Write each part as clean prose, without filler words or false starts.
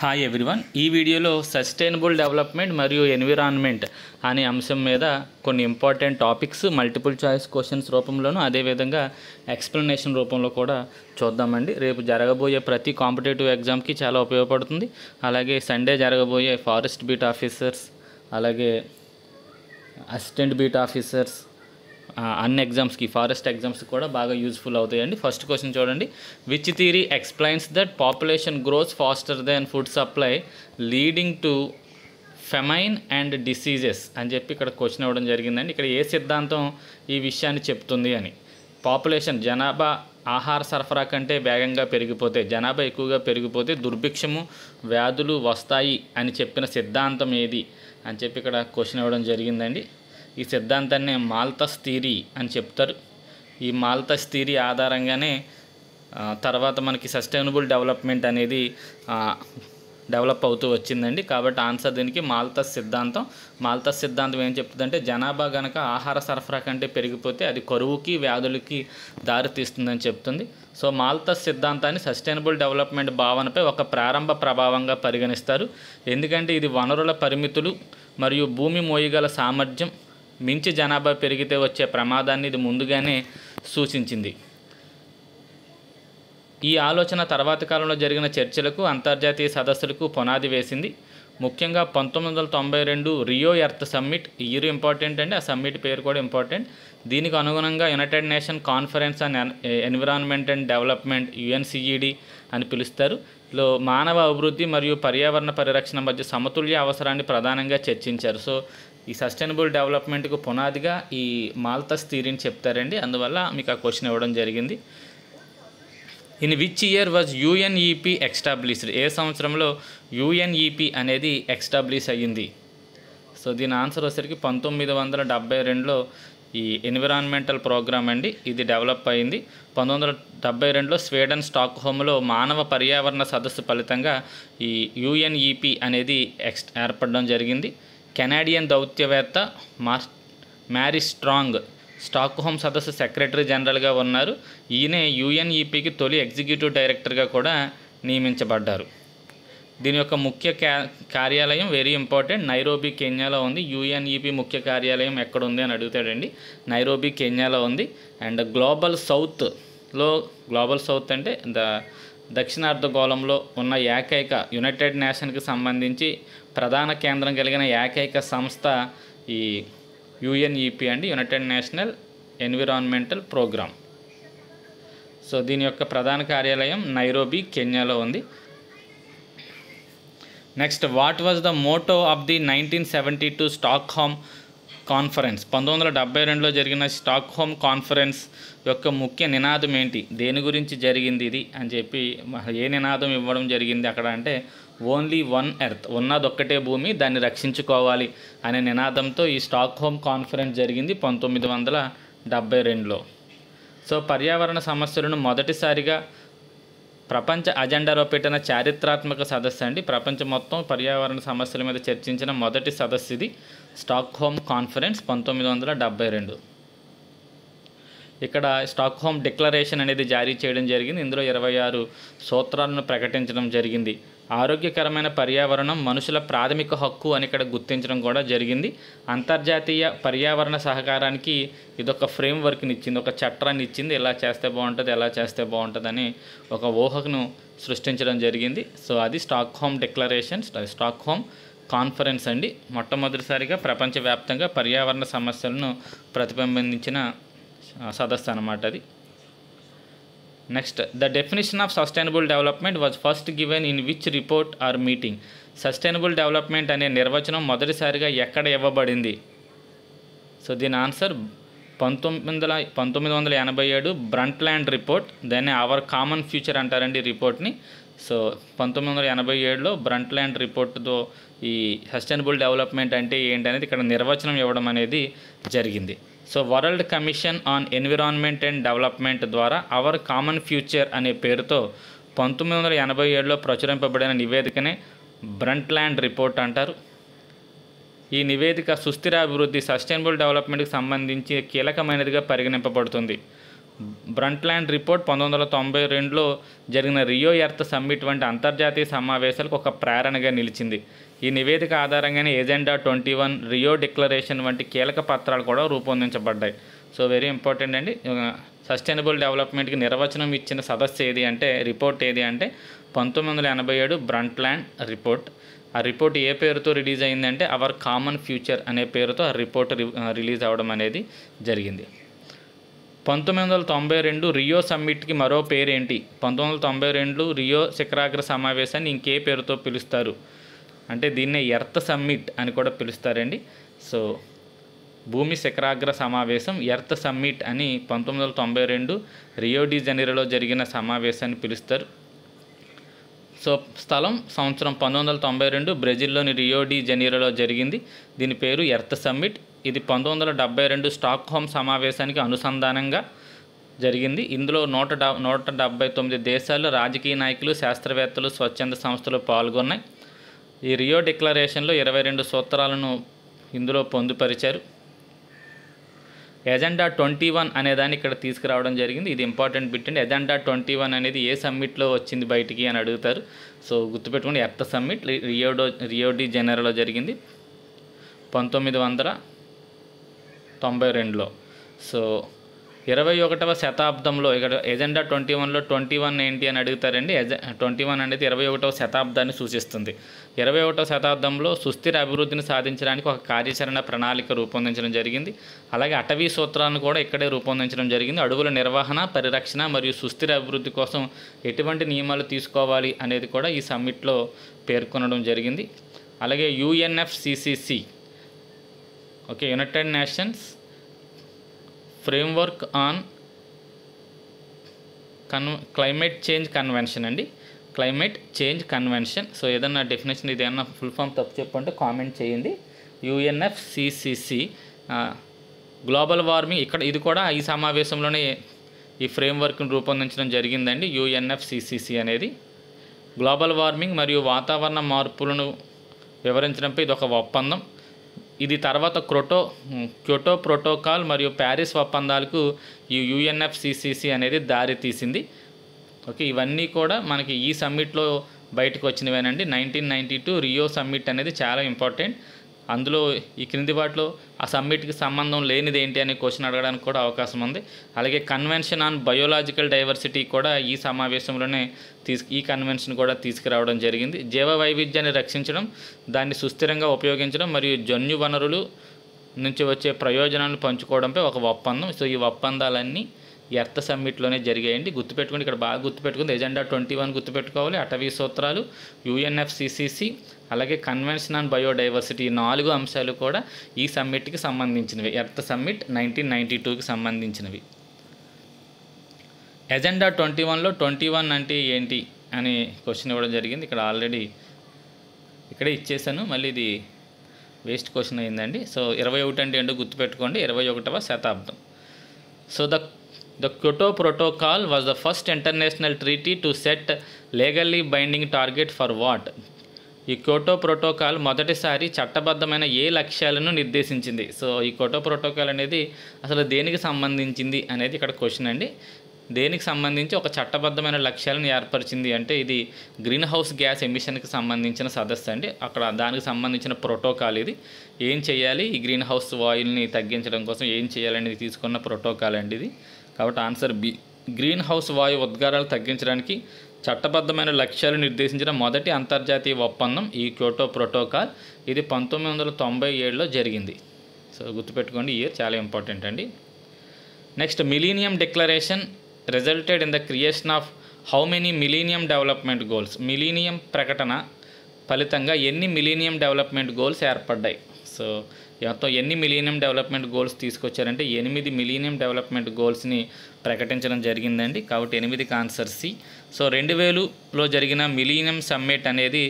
Hi everyone, ఈ వీడియోలో sustainable development మరియు ఎన్విరాన్మెంట్ అనే అంశం మీద కొన్ని important topics multiple choice questions రూపంలోనూ అదేవిధంగా ఎక్స్ప్లెనేషన్ రూపంలో కూడా చూద్దామండి. రేపు జరగబోయే ప్రతి కాంపిటేటివ్ ఎగ్జామ్కి చాలా ఉపయోగపడుతుంది. అలాగే సండే జరగబోయే ఫారెస్ట్ బీట్ ఆఫీసర్స్, అలాగే అసిస్టెంట్ బీట్ ఆఫీసర్స్ అన్ని ఎగ్జామ్స్కి, ఫారెస్ట్ ఎగ్జామ్స్కి కూడా బాగా యూజ్ఫుల్ అవుతాయండి. ఫస్ట్ క్వశ్చన్ చూడండి. Which theory explains that population grows faster then food supply leading to famine and diseases అని చెప్పి ఇక్కడ క్వశ్చన్ ఇవ్వడం జరిగిందండి. ఇక్కడ ఏ సిద్ధాంతం ఈ విషయాన్ని చెప్తుంది అని. పాపులేషన్, జనాభా ఆహార సరఫరా కంటే వేగంగా పెరిగిపోతే, జనాభా ఎక్కువగా పెరిగిపోతే దుర్భిక్షము, వ్యాధులు వస్తాయి అని చెప్పిన సిద్ధాంతం ఏది అని చెప్పి ఇక్కడ క్వశ్చన్ ఇవ్వడం జరిగిందండి. ఈ సిద్ధాంతాన్ని మాల్థస్ థియరీ అని చెప్తారు. ఈ మాల్థస్ థియరీ ఆధారంగానే తర్వాత మనకి సస్టైనబుల్ డెవలప్మెంట్ అనేది డెవలప్ అవుతూ వచ్చిందండి. కాబట్టి ఆన్సర్ దీనికి మాల్థస్ సిద్ధాంతం. మాల్థస్ సిద్ధాంతం ఏం చెప్తుందంటే, జనాభా గనక ఆహార సరఫరా కంటే పెరిగిపోతే అది కరువుకి, వ్యాధులకి దారితీస్తుందని చెప్తుంది. సో మాల్థస్ సిద్ధాంతాన్ని సస్టైనబుల్ డెవలప్మెంట్ భావనపై ఒక ప్రారంభ ప్రభావంగా పరిగణిస్తారు. ఎందుకంటే ఇది వనరుల పరిమితులు మరియు భూమి మోయగల సామర్థ్యం మించి జనాభా పెరిగితే వచ్చే ప్రమాదాన్ని ఇది ముందుగానే సూచించింది. ఈ ఆలోచన తర్వాతి కాలంలో జరిగిన చర్చలకు, అంతర్జాతీయ సదస్సులకు పునాది వేసింది. ముఖ్యంగా 1992 రియో ఎర్త్ సమ్మిట్, ఈ ఇయర్ ఇంపార్టెంట్ అండి, ఆ సమ్మిట్ పేరు కూడా ఇంపార్టెంట్. దీనికి అనుగుణంగా United nation conference on environment and development, UNCED అని పిలుస్తారు. లో మానవ అభివృద్ధి మరియు పర్యావరణ పరిరక్షణ మధ్య సమతుల్య అవసరాన్ని ప్రధానంగా చర్చించారు. సో ఈ సస్టైనబుల్ డెవలప్మెంట్కు పునాదిగా ఈ మాల్థస్ థియరీని చెప్తారండి. అందువల్ల మీకు ఆ క్వశ్చన్ ఇవ్వడం జరిగింది. In which year was UNEP established? ఏ సంవత్సరంలో UNEP అనేది ఎస్టాబ్లిష్ అయ్యింది? సో దీని ఆన్సర్ వచ్చేసరికి 1972లో ఈ ఎన్విరాన్మెంటల్ ప్రోగ్రామ్ అండి, ఇది డెవలప్ అయింది. 1972లో స్వీడన్ స్టాక్హోమ్లో మానవ పర్యావరణ సదస్సు ఫలితంగా ఈ UNEP అనేది ఏర్పడడం జరిగింది. కెనాడియన్ దౌత్యవేత్త మ్యారీ స్ట్రాంగ్ స్టాక్హోమ్ సదస్సు సెక్రటరీ జనరల్గా ఉన్నారు. ఈయనే UNEPకి తొలి ఎగ్జిక్యూటివ్ డైరెక్టర్గా కూడా నియమించబడ్డారు. దీని యొక్క ముఖ్య కార్యాలయం వెరీ ఇంపార్టెంట్, నైరోబీ, కెన్యాలో ఉంది. UNEP ముఖ్య కార్యాలయం ఎక్కడ ఉంది అని అడుగుతాడండి. నైరోబీ, కెన్యాలో ఉంది. అండ్ గ్లోబల్ సౌత్ అంటే దక్షిణార్ధగోళంలో ఉన్న ఏకైక యునైటెడ్ నేషన్కి సంబంధించి ప్రధాన కేంద్రం కలిగిన ఏకైక సంస్థ ఈ UNEP అండి, united national environmental programme. So దీని యొక్క ప్రధాన కార్యాలయం నైరోబీ, కెన్యాలో ఉంది. Next, what was the motto of the 1972 Stockholm conference? 1972లో జరిగిన స్టాక్హోమ్ కాన్ఫరెన్స్ యొక్క ముఖ్య నినాదం ఏంటి? దేని గురించి జరిగింది ఇది అని చెప్పి ఏ నినాదం ఇవ్వడం జరిగింది అక్కడ అంటే, ఓన్లీ వన్ ఎర్త్, ఉన్నదొక్కటే భూమి, దాన్ని రక్షించుకోవాలి అనే నినాదంతో ఈ స్టాక్హోమ్ కాన్ఫరెన్స్ జరిగింది 1972లో. సో పర్యావరణ సమస్యలను మొదటిసారిగా ప్రపంచ అజెండాలో పెట్టిన చారిత్రాత్మక సదస్సు అండి. ప్రపంచం మొత్తం పర్యావరణ సమస్యల మీద చర్చించిన మొదటి సదస్సు ఇది, స్టాక్హోమ్ కాన్ఫరెన్స్ 1972. ఇక్కడ స్టాక్హోమ్ డిక్లరేషన్ అనేది జారీ చేయడం జరిగింది. ఇందులో 26 సూత్రాలను ప్రకటించడం జరిగింది. ఆరోగ్యకరమైన పర్యావరణం మనుషుల ప్రాథమిక హక్కు అని ఇక్కడ గుర్తించడం కూడా జరిగింది. అంతర్జాతీయ పర్యావరణ సహకారానికి ఇదొక ఫ్రేమ్వర్క్ని ఇచ్చింది, ఒక చట్టాన్ని ఇచ్చింది. ఎలా చేస్తే బాగుంటుంది, ఎలా చేస్తే బాగుంటుందని ఒక ఊహను సృష్టించడం జరిగింది. సో అది స్టాక్హోమ్ డిక్లరేషన్, స్టాక్హోమ్ కాన్ఫరెన్స్ అండి. మొట్టమొదటిసారిగా ప్రపంచవ్యాప్తంగా పర్యావరణ సమస్యలను ప్రతిబింబించిన సదస్సు అన్నమాట అది. Next, the definition of sustainable development was first given in which report or meeting? Sustainable development అనే నిర్వచనం మొదటిసారిగా ఎక్కడ ఇవ్వబడింది? సో దీని ఆన్సర్ 1987 బ్రంట్ల్యాండ్ రిపోర్ట్. దాన్ని అవర్ కామన్ ఫ్యూచర్ అంటారండి రిపోర్ట్ని. సో 1987లో బ్రంట్ల్యాండ్ రిపోర్ట్తో ఈ సస్టైనబుల్ డెవలప్మెంట్ అంటే ఏంటనేది ఇక్కడ నిర్వచనం ఇవ్వడం అనేది జరిగింది. So world commission on environment and development ద్వారా అవర్ కామన్ ఫ్యూచర్ అనే పేరుతో 1987లో ప్రచురింపబడిన నివేదికనే బ్రంట్ల్యాండ్ రిపోర్ట్ అంటారు. ఈ నివేదిక సుస్థిర అభివృద్ధి, సస్టైనబుల్ డెవలప్మెంట్కి సంబంధించి కీలకమైనదిగా పరిగణింపబడుతుంది. బ్రంట్లాండ్ రిపోర్ట్ 1992లో జరిగిన రియో ఎర్త్ సమ్మిట్ వంటి అంతర్జాతీయ సమావేశాలకు ఒక ప్రేరణగా నిలిచింది. ఈ నివేదిక ఆధారంగానే ఎజెండా 21, రియో డిక్లరేషన్ వంటి కీలక పత్రాలు కూడా రూపొందించబడ్డాయి. సో వెరీ ఇంపార్టెంట్ అండి. సస్టైనబుల్ డెవలప్మెంట్కి నిర్వచనం ఇచ్చిన సదస్సు ఏది అంటే, రిపోర్ట్ ఏది అంటే 1987 బ్రంట్లాండ్ రిపోర్ట్. ఆ రిపోర్ట్ ఏ పేరుతో రిలీజ్ అయిందంటే అవర్ కామన్ ఫ్యూచర్ అనే పేరుతో ఆ రిపోర్ట్ రిలీజ్ అవ్వడం అనేది జరిగింది. 1992 రియో సమ్మిట్కి మరో పేరేంటి? 1992 రియో శిఖరాగ్ర సమావేశాన్ని ఇంకే పేరుతో పిలుస్తారు అంటే దీన్నే ఎర్త్ సమ్మిట్ అని కూడా పిలుస్తారండి. సో భూమి శిఖరాగ్ర సమావేశం ఎర్త్ సమ్మిట్ అని 1992 రియో డి జనీరోలో జరిగిన సమావేశాన్ని పిలుస్తారు. సో స్థలం సంవత్సరం 1992 బ్రెజిల్లోని రియో డి జనీరోలో జరిగింది. దీని పేరు ఎర్త్ సమ్మిట్. ఇది 1972 స్టాక్హోమ్ సమావేశానికి అనుసంధానంగా జరిగింది. ఇందులో 179 దేశాల్లో రాజకీయ నాయకులు, శాస్త్రవేత్తలు, స్వచ్ఛంద సంస్థలు పాల్గొన్నాయి. ఈ రియో డిక్లరేషన్లో 22 సూత్రాలను ఇందులో పొందుపరిచారు. ఎజెండా 21 అనేదాన్ని ఇక్కడ తీసుకురావడం జరిగింది. ఇది ఇంపార్టెంట్ బిట్ అండి. ఎజెండా 21 అనేది ఏ సమ్మిట్లో వచ్చింది బయటికి అని అడుగుతారు. సో గుర్తుపెట్టుకోండి, ఎర్త్ సమ్మిట్ రియో డి జనీరోలో జరిగింది 1992లో. సో 21వ శతాబ్దంలో ఇక్కడ ఎజెండా 21లో 21 ఏంటి అని అడుగుతారండి. 21 అనేది 21వ శతాబ్దాన్ని సూచిస్తుంది. 21వ శతాబ్దంలో సుస్థిర అభివృద్ధిని సాధించడానికి ఒక కార్యాచరణ ప్రణాళిక రూపొందించడం జరిగింది. అలాగే అటవీ సూత్రాలను కూడా ఇక్కడే రూపొందించడం జరిగింది. అడవుల నిర్వహణ, పరిరక్షణ మరియు సుస్థిర అభివృద్ధి కోసం ఎటువంటి నియమాలు తీసుకోవాలి అనేది కూడా ఈ సమ్మిట్లో పేర్కొనడం జరిగింది. అలాగే UNFCCC, okay, United nations framework on climate change convention అండి, క్లైమేట్ చేంజ్ కన్వెన్షన్. సో ఏదన్నా డెఫినేషన్ ఇది ఏమన్నా ఫుల్ ఫామ్ తప్పు చెప్పంటే కామెంట్ చేయండి. UNFCCC గ్లోబల్ వార్మింగ్, ఇక్కడ ఇది కూడా ఈ సమావేశంలోనే ఈ ఫ్రేమ్వర్క్ను రూపొందించడం జరిగిందండి. UNFCCC అనేది గ్లోబల్ వార్మింగ్ మరియు వాతావరణ మార్పులను వివరించడంపై ఇది ఒక ఒప్పందం. ఇది తర్వాత క్యోటో ప్రోటోకాల్ మరియు ప్యారిస్ ఒప్పందాలకు ఈ UNFCCC అనేది దారి తీసింది. ఓకే, ఇవన్నీ కూడా మనకి ఈ సమ్మిట్లో బయటకు వచ్చినవేనండి. 1992 రియో సమ్మిట్ అనేది చాలా ఇంపార్టెంట్. అందులో ఈ క్రింది వాటిలో ఆ సమ్మిట్కి సంబంధం లేనిది ఏంటి అనే క్వశ్చన్ అడగడానికి కూడా అవకాశం ఉంది. అలాగే కన్వెన్షన్ ఆన్ బయోలాజికల్ డైవర్సిటీ కూడా ఈ సమావేశంలోనే ఈ కన్వెన్షన్ కూడా తీసుకురావడం జరిగింది. జీవ వైవిధ్యాన్ని రక్షించడం, దాన్ని సుస్థిరంగా ఉపయోగించడం మరియు జన్యు వనరులు నుంచి వచ్చే ప్రయోజనాలను పంచుకోవడంపై ఒక ఒప్పందం. సో ఈ ఒప్పందాలన్నీ ఎర్త్ సమ్మిట్లోనే జరిగాయండి. గుర్తుపెట్టుకోండి, ఇక్కడ బాగా గుర్తుపెట్టుకుంది. ఎజెండా 21 గుర్తుపెట్టుకోవాలి, అటవీ సూత్రాలు, UNFCCC, అలాగే కన్వెన్షన్ ఆన్ బయోడైవర్సిటీ, 4 అంశాలు కూడా ఈ సమ్మిట్కి సంబంధించినవి. ఎర్త్ సమ్మిట్ 1992కి సంబంధించినవి. ఎజెండా 21లో 21 అంటే ఏంటి అని క్వశ్చన్ ఇవ్వడం జరిగింది. ఇక్కడ ఆల్రెడీ ఇక్కడే ఇచ్చేసాను, మళ్ళీ ఇది వేస్ట్ క్వశ్చన్ అయిందండి. సో 21 అంటే ఏంటో గుర్తుపెట్టుకోండి, 21వ శతాబ్దం. So The Kyoto Protocol was the first international treaty to set legally binding target for what? ఈ క్యోటో ప్రోటోకాల్ మొదటిసారి చట్టబద్ధమైన ఏ లక్ష్యాలను నిర్దేశించింది? సో ఈ క్యోటో ప్రోటోకాల్ అనేది అసలు దేనికి సంబంధించింది అనేది ఇక్కడ క్వశ్చన్ అండి. దేనికి సంబంధించి ఒక చట్టబద్ధమైన లక్ష్యాలను ఏర్పరిచింది అంటే ఇది గ్రీన్ హౌస్ గ్యాస్ ఎమిషన్కి సంబంధించిన సదస్సు అండి. అక్కడ దానికి సంబంధించిన ప్రోటోకాల్ ఇది. ఏం చేయాలి, ఈ గ్రీన్ హౌస్ వాయుల్ని తగ్గించడం కోసం ఏం చేయాలనేది తీసుకున్న ప్రోటోకాల్ అండి ఇది. కాబట్టి ఆన్సర్ బి. గ్రీన్ హౌస్ వాయు ఉద్గారాలు తగ్గించడానికి చట్టబద్ధమైన లక్ష్యాలు నిర్దేశించిన మొదటి అంతర్జాతీయ ఒప్పందం ఈ క్యోటో ప్రోటోకాల్. ఇది 1997లో జరిగింది. సో గుర్తుపెట్టుకోండి, ఇయర్ చాలా ఇంపార్టెంట్ అండి. Next, millennium declaration resulted in the creation of how many millennium development goals? మిలీనియం ప్రకటన ఫలితంగా ఎన్ని మిలీనియం డెవలప్మెంట్ గోల్స్ ఏర్పడ్డాయి? సో మొత్తం ఎన్ని మిలీనియం డెవలప్మెంట్ గోల్స్ తీసుకొచ్చారంటే 8 మిలీనియం డెవలప్మెంట్ గోల్స్ని ప్రకటించడం జరిగిందండి. కాబట్టి 8కి ఆన్సర్ సి. సో 2000లో జరిగిన మిలీనియం సమ్మిట్ అనేది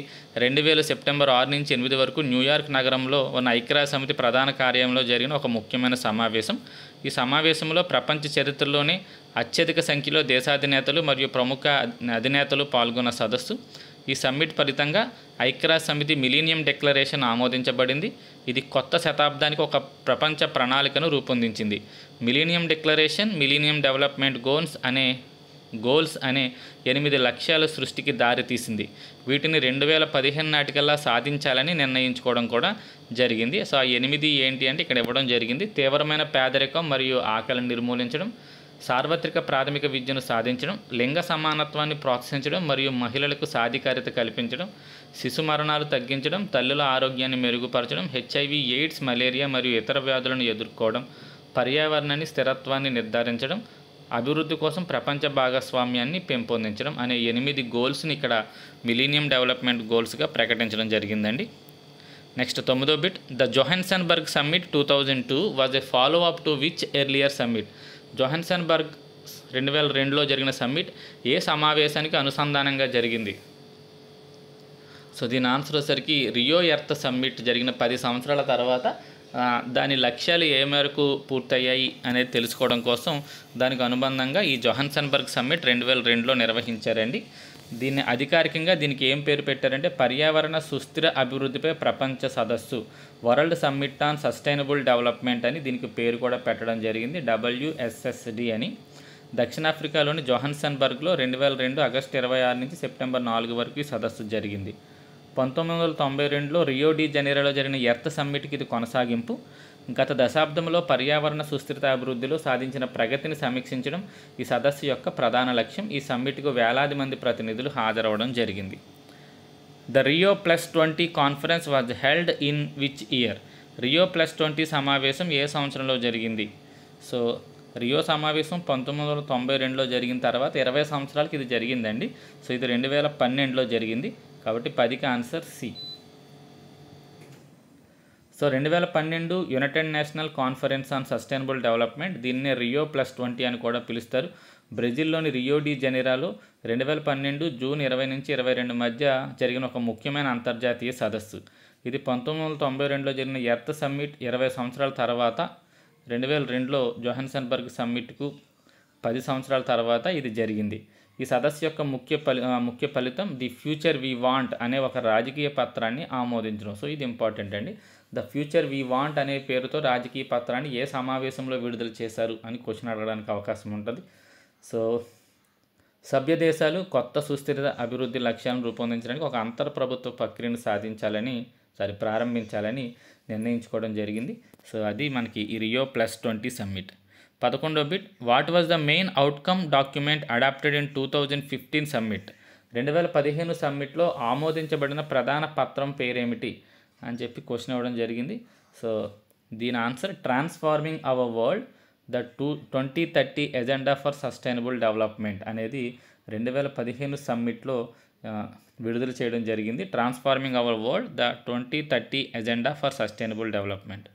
2000 సెప్టెంబర్ 6 నుంచి 8 వరకు న్యూయార్క్ నగరంలో ఉన్న ఐక్యరాజ్య సమితి ప్రధాన కార్యాలయంలో జరిగిన ఒక ముఖ్యమైన సమావేశం. ఈ సమావేశంలో ప్రపంచ చరిత్రలోనే అత్యధిక సంఖ్యలో దేశాధినేతలు మరియు ప్రముఖ అధినేతలు పాల్గొన్న సదస్సు. ఈ సమ్మిట్ ఫలితంగా ఐక్యరాజ్య సమితి మిలీనియం డిక్లరేషన్ ఆమోదించబడింది. ఇది కొత్త శతాబ్దానికి ఒక ప్రపంచ ప్రణాళికను రూపొందించింది. Millennium declaration millennium development goals అనే 8 లక్ష్యాల సృష్టికి దారితీసింది. వీటిని 2015 నాటికల్లా సాధించాలని నిర్ణయించుకోవడం కూడా జరిగింది. సో ఆ 8 ఏంటి అంటే ఇక్కడ ఇవ్వడం జరిగింది. తీవ్రమైన పేదరికం మరియు ఆకలిని నిర్మూలించడం, సార్వత్రిక ప్రాథమిక విద్యను సాధించడం, లింగ సమానత్వాన్ని ప్రోత్సహించడం మరియు మహిళలకు సాధికారిత కల్పించడం, శిశు మరణాలు తగ్గించడం, తల్లుల ఆరోగ్యాన్ని మెరుగుపరచడం, HIV, ఎయిడ్స్, మలేరియా మరియు ఇతర వ్యాధులను ఎదుర్కోవడం, పర్యావరణాన్ని స్థిరత్వాన్ని నిర్ధారించడం, అభివృద్ధి కోసం ప్రపంచ భాగస్వామ్యాన్ని పెంపొందించడం అనే 8 గోల్స్ని ఇక్కడ మిలీనియం డెవలప్మెంట్ గోల్స్గా ప్రకటించడం జరిగిందండి. నెక్స్ట్ 9వ బిట్. The Johannesburg summit 2002 was a follow up to which earlier summit? Johannesburg 2002లో జరిగిన సమ్మిట్ ఏ సమావేశానికి అనుసంధానంగా జరిగింది? సో దీని ఆన్సర్ వచ్చేసరికి రియో ఎర్త్ సమ్మిట్ జరిగిన 10 సంవత్సరాల తర్వాత దాని లక్ష్యాలు ఏ మేరకు పూర్తయ్యాయి అనేది తెలుసుకోవడం కోసం దానికి అనుబంధంగా ఈ జోహాన్స్బర్గ్ సమ్మిట్ 2002లో నిర్వహించారండి. దీన్ని అధికారికంగా దీనికి ఏం పేరు పెట్టారంటే పర్యావరణ సుస్థిర అభివృద్ధిపై ప్రపంచ సదస్సు, world summit on sustainable development అని దీనికి పేరు కూడా పెట్టడం జరిగింది, WSSD అని. దక్షిణాఫ్రికాలోని జోహాన్స్బర్గ్లో 2002 ఆగస్టు 26 నుంచి సెప్టెంబర్ 4 వరకు ఈ సదస్సు జరిగింది. 1992లో రియో డి జనీరోలో జరిగిన ఎర్త్ సమ్మిట్కి ఇది కొనసాగింపు. గత దశాబ్దంలో పర్యావరణ సుస్థిరత అభివృద్ధిలో సాధించిన ప్రగతిని సమీక్షించడం ఈ సదస్సు యొక్క ప్రధాన లక్ష్యం. ఈ సమ్మిట్కు వేలాది మంది ప్రతినిధులు హాజరవడం జరిగింది. The Rio+20 conference was held in which year? Rio+20 సమావేశం ఏ సంవత్సరంలో జరిగింది? సో రియో సమావేశం 1992లో జరిగిన తర్వాత 20 సంవత్సరాలకి ఇది జరిగిందండి. సో ఇది 2012లో జరిగింది కాబట్టి 10కి answer C. So 2012 united national conference on sustainable development, దీన్నే Rio+20 అని కూడా పిలుస్తారు. బ్రెజిల్లోని రియో డి జనీరోలో 2012 జూన్ 20 నుంచి 22 మధ్య జరిగిన ఒక ముఖ్యమైన అంతర్జాతీయ సదస్సు. ఇది 1992లో జరిగిన ఎర్త్ సమ్మిట్ 20 సంవత్సరాల తర్వాత 2002లో జోహాన్స్బర్గ్ సమ్మిట్కు 10 సంవత్సరాల తర్వాత ఇది జరిగింది. ఈ సదస్సు యొక్క ముఖ్య ఫలితం ది ఫ్యూచర్ వి వాంట్ అనే ఒక రాజకీయ పత్రాన్ని ఆమోదించడం. సో ఇది ఇంపార్టెంట్ అండి. ద ఫ్యూచర్ వి వాంట్ అనే పేరుతో రాజకీయ పత్రాన్ని ఏ సమావేశంలో విడుదల చేశారు అని క్వశ్చన్ అడగడానికి అవకాశం ఉంటుంది. సో సభ్య దేశాలు కొత్త సుస్థిర అభివృద్ధి లక్ష్యాలను రూపొందించడానికి ఒక అంతర్ ప్రభుత్వ ప్రక్రియను ప్రారంభించాలని నిర్ణయించుకోవడం జరిగింది. సో అది మనకి ఈ Rio+20 సమ్మిట్. 11వ బిట్. What was the main outcome document adopted in 2015 summit? 2015 సమ్మిట్లో ఆమోదించబడిన ప్రధాన పత్రం పేరేమిటి అని చెప్పి క్వశ్చన్ ఇవ్వడం జరిగింది. సో దీని answer transforming our world the 2030 agenda for sustainable development అనేది 2015 సమ్మిట్లో విడుదల చేయడం జరిగింది. Transforming our world the 2030 agenda for sustainable development.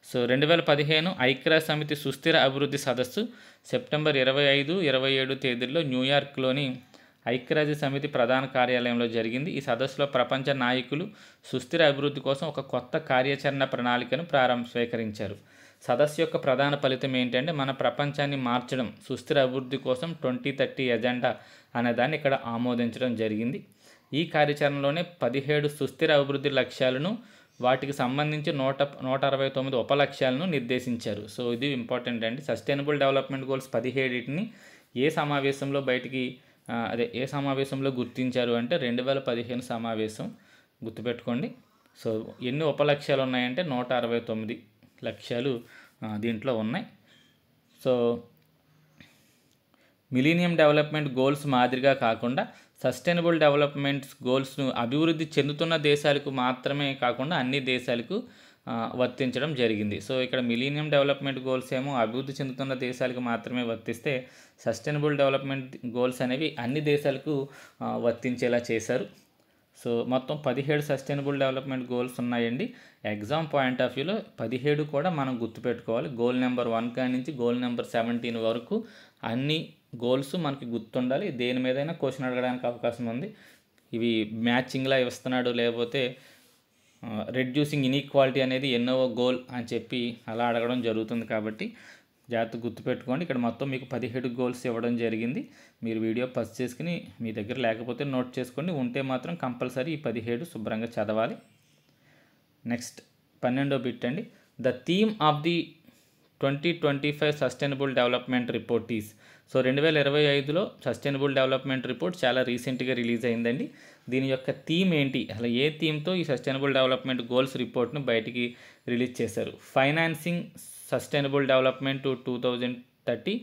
So 2015 ఐక్యరాజ్య సమితి సుస్థిర అభివృద్ధి సదస్సు సెప్టెంబర్ 25, 27 తేదీల్లో న్యూయార్క్లోని ఐక్యరాజ్య సమితి ప్రధాన కార్యాలయంలో జరిగింది. ఈ సదస్సులో ప్రపంచ నాయకులు సుస్థిర అభివృద్ధి కోసం ఒక కొత్త కార్యాచరణ ప్రణాళికను స్వీకరించారు. సదస్సు యొక్క ప్రధాన ఫలితం ఏంటంటే మన ప్రపంచాన్ని మార్చడం, సుస్థిర అభివృద్ధి కోసం 2030 ఎజెండా అనేదాన్ని ఇక్కడ ఆమోదించడం జరిగింది. ఈ కార్యాచరణలోనే 17 సుస్థిర అభివృద్ధి లక్ష్యాలను, వాటికి సంబంధించి 169 ఉపలక్ష్యాలను నిర్దేశించారు. సో ఇది ఇంపార్టెంట్ అండి. సస్టైనబుల్ డెవలప్మెంట్ గోల్స్ 17ని ఏ సమావేశంలో గుర్తించారు అంటే 2015 సమావేశం, గుర్తుపెట్టుకోండి. సో ఎన్ని ఉపలక్ష్యాలు ఉన్నాయంటే 169 లక్ష్యాలు దీంట్లో ఉన్నాయి. సో మిలీనియం డెవలప్మెంట్ గోల్స్ మాదిరిగా కాకుండా సస్టైనబుల్ డెవలప్మెంట్ గోల్స్ను అభివృద్ధి చెందుతున్న దేశాలకు మాత్రమే కాకుండా అన్ని దేశాలకు వర్తించడం జరిగింది. సో ఇక్కడ మిలీనియం డెవలప్మెంట్ గోల్స్ ఏమో అభివృద్ధి చెందుతున్న దేశాలకు మాత్రమే వర్తిస్తే సస్టైనబుల్ డెవలప్మెంట్ గోల్స్ అనేవి అన్ని దేశాలకు వర్తించేలా చేశారు. సో మొత్తం 17 సస్టైనబుల్ డెవలప్మెంట్ గోల్స్ ఉన్నాయండి. ఎగ్జామ్ పాయింట్ ఆఫ్ వ్యూలో 17 కూడా మనం గుర్తుపెట్టుకోవాలి. గోల్ నెంబర్ 1 కాడి నుంచి గోల్ నెంబర్ 17 వరకు అన్ని గోల్స్ మనకి గుర్తుండాలి. దేని మీదైనా క్వశ్చన్ అడగడానికి అవకాశం ఉంది. ఇవి మ్యాచింగ్లా ఇస్తున్నాడు, లేకపోతే రెడ్యూసింగ్ ఇన్ఈక్వాలిటీ అనేది ఎన్నో గోల్ అని చెప్పి అలా అడగడం జరుగుతుంది. కాబట్టి జాగ్రత్తగా గుర్తుపెట్టుకోండి. ఇక్కడ మొత్తం మీకు 17 గోల్స్ ఇవ్వడం జరిగింది. మీరు వీడియో పాజ్ చేసుకుని మీ దగ్గర లేకపోతే నోట్ చేసుకోండి, ఉంటే మాత్రం కంపల్సరీ ఈ 17 శుభ్రంగా చదవాలి. నెక్స్ట్ 12వ బిట్ అండి. The theme of the 2025 sustainable development report is. So 2025లో సస్టైనబుల్ డెవలప్మెంట్ రిపోర్ట్ చాలా రీసెంట్గా రిలీజ్ అయిందండి. దీని యొక్క థీమ్ ఏంటి, అసలు ఏ థీమ్తో ఈ సస్టైనబుల్ డెవలప్మెంట్ గోల్స్ రిపోర్ట్ను బయటికి రిలీజ్ చేశారు? Financing sustainable development to 2030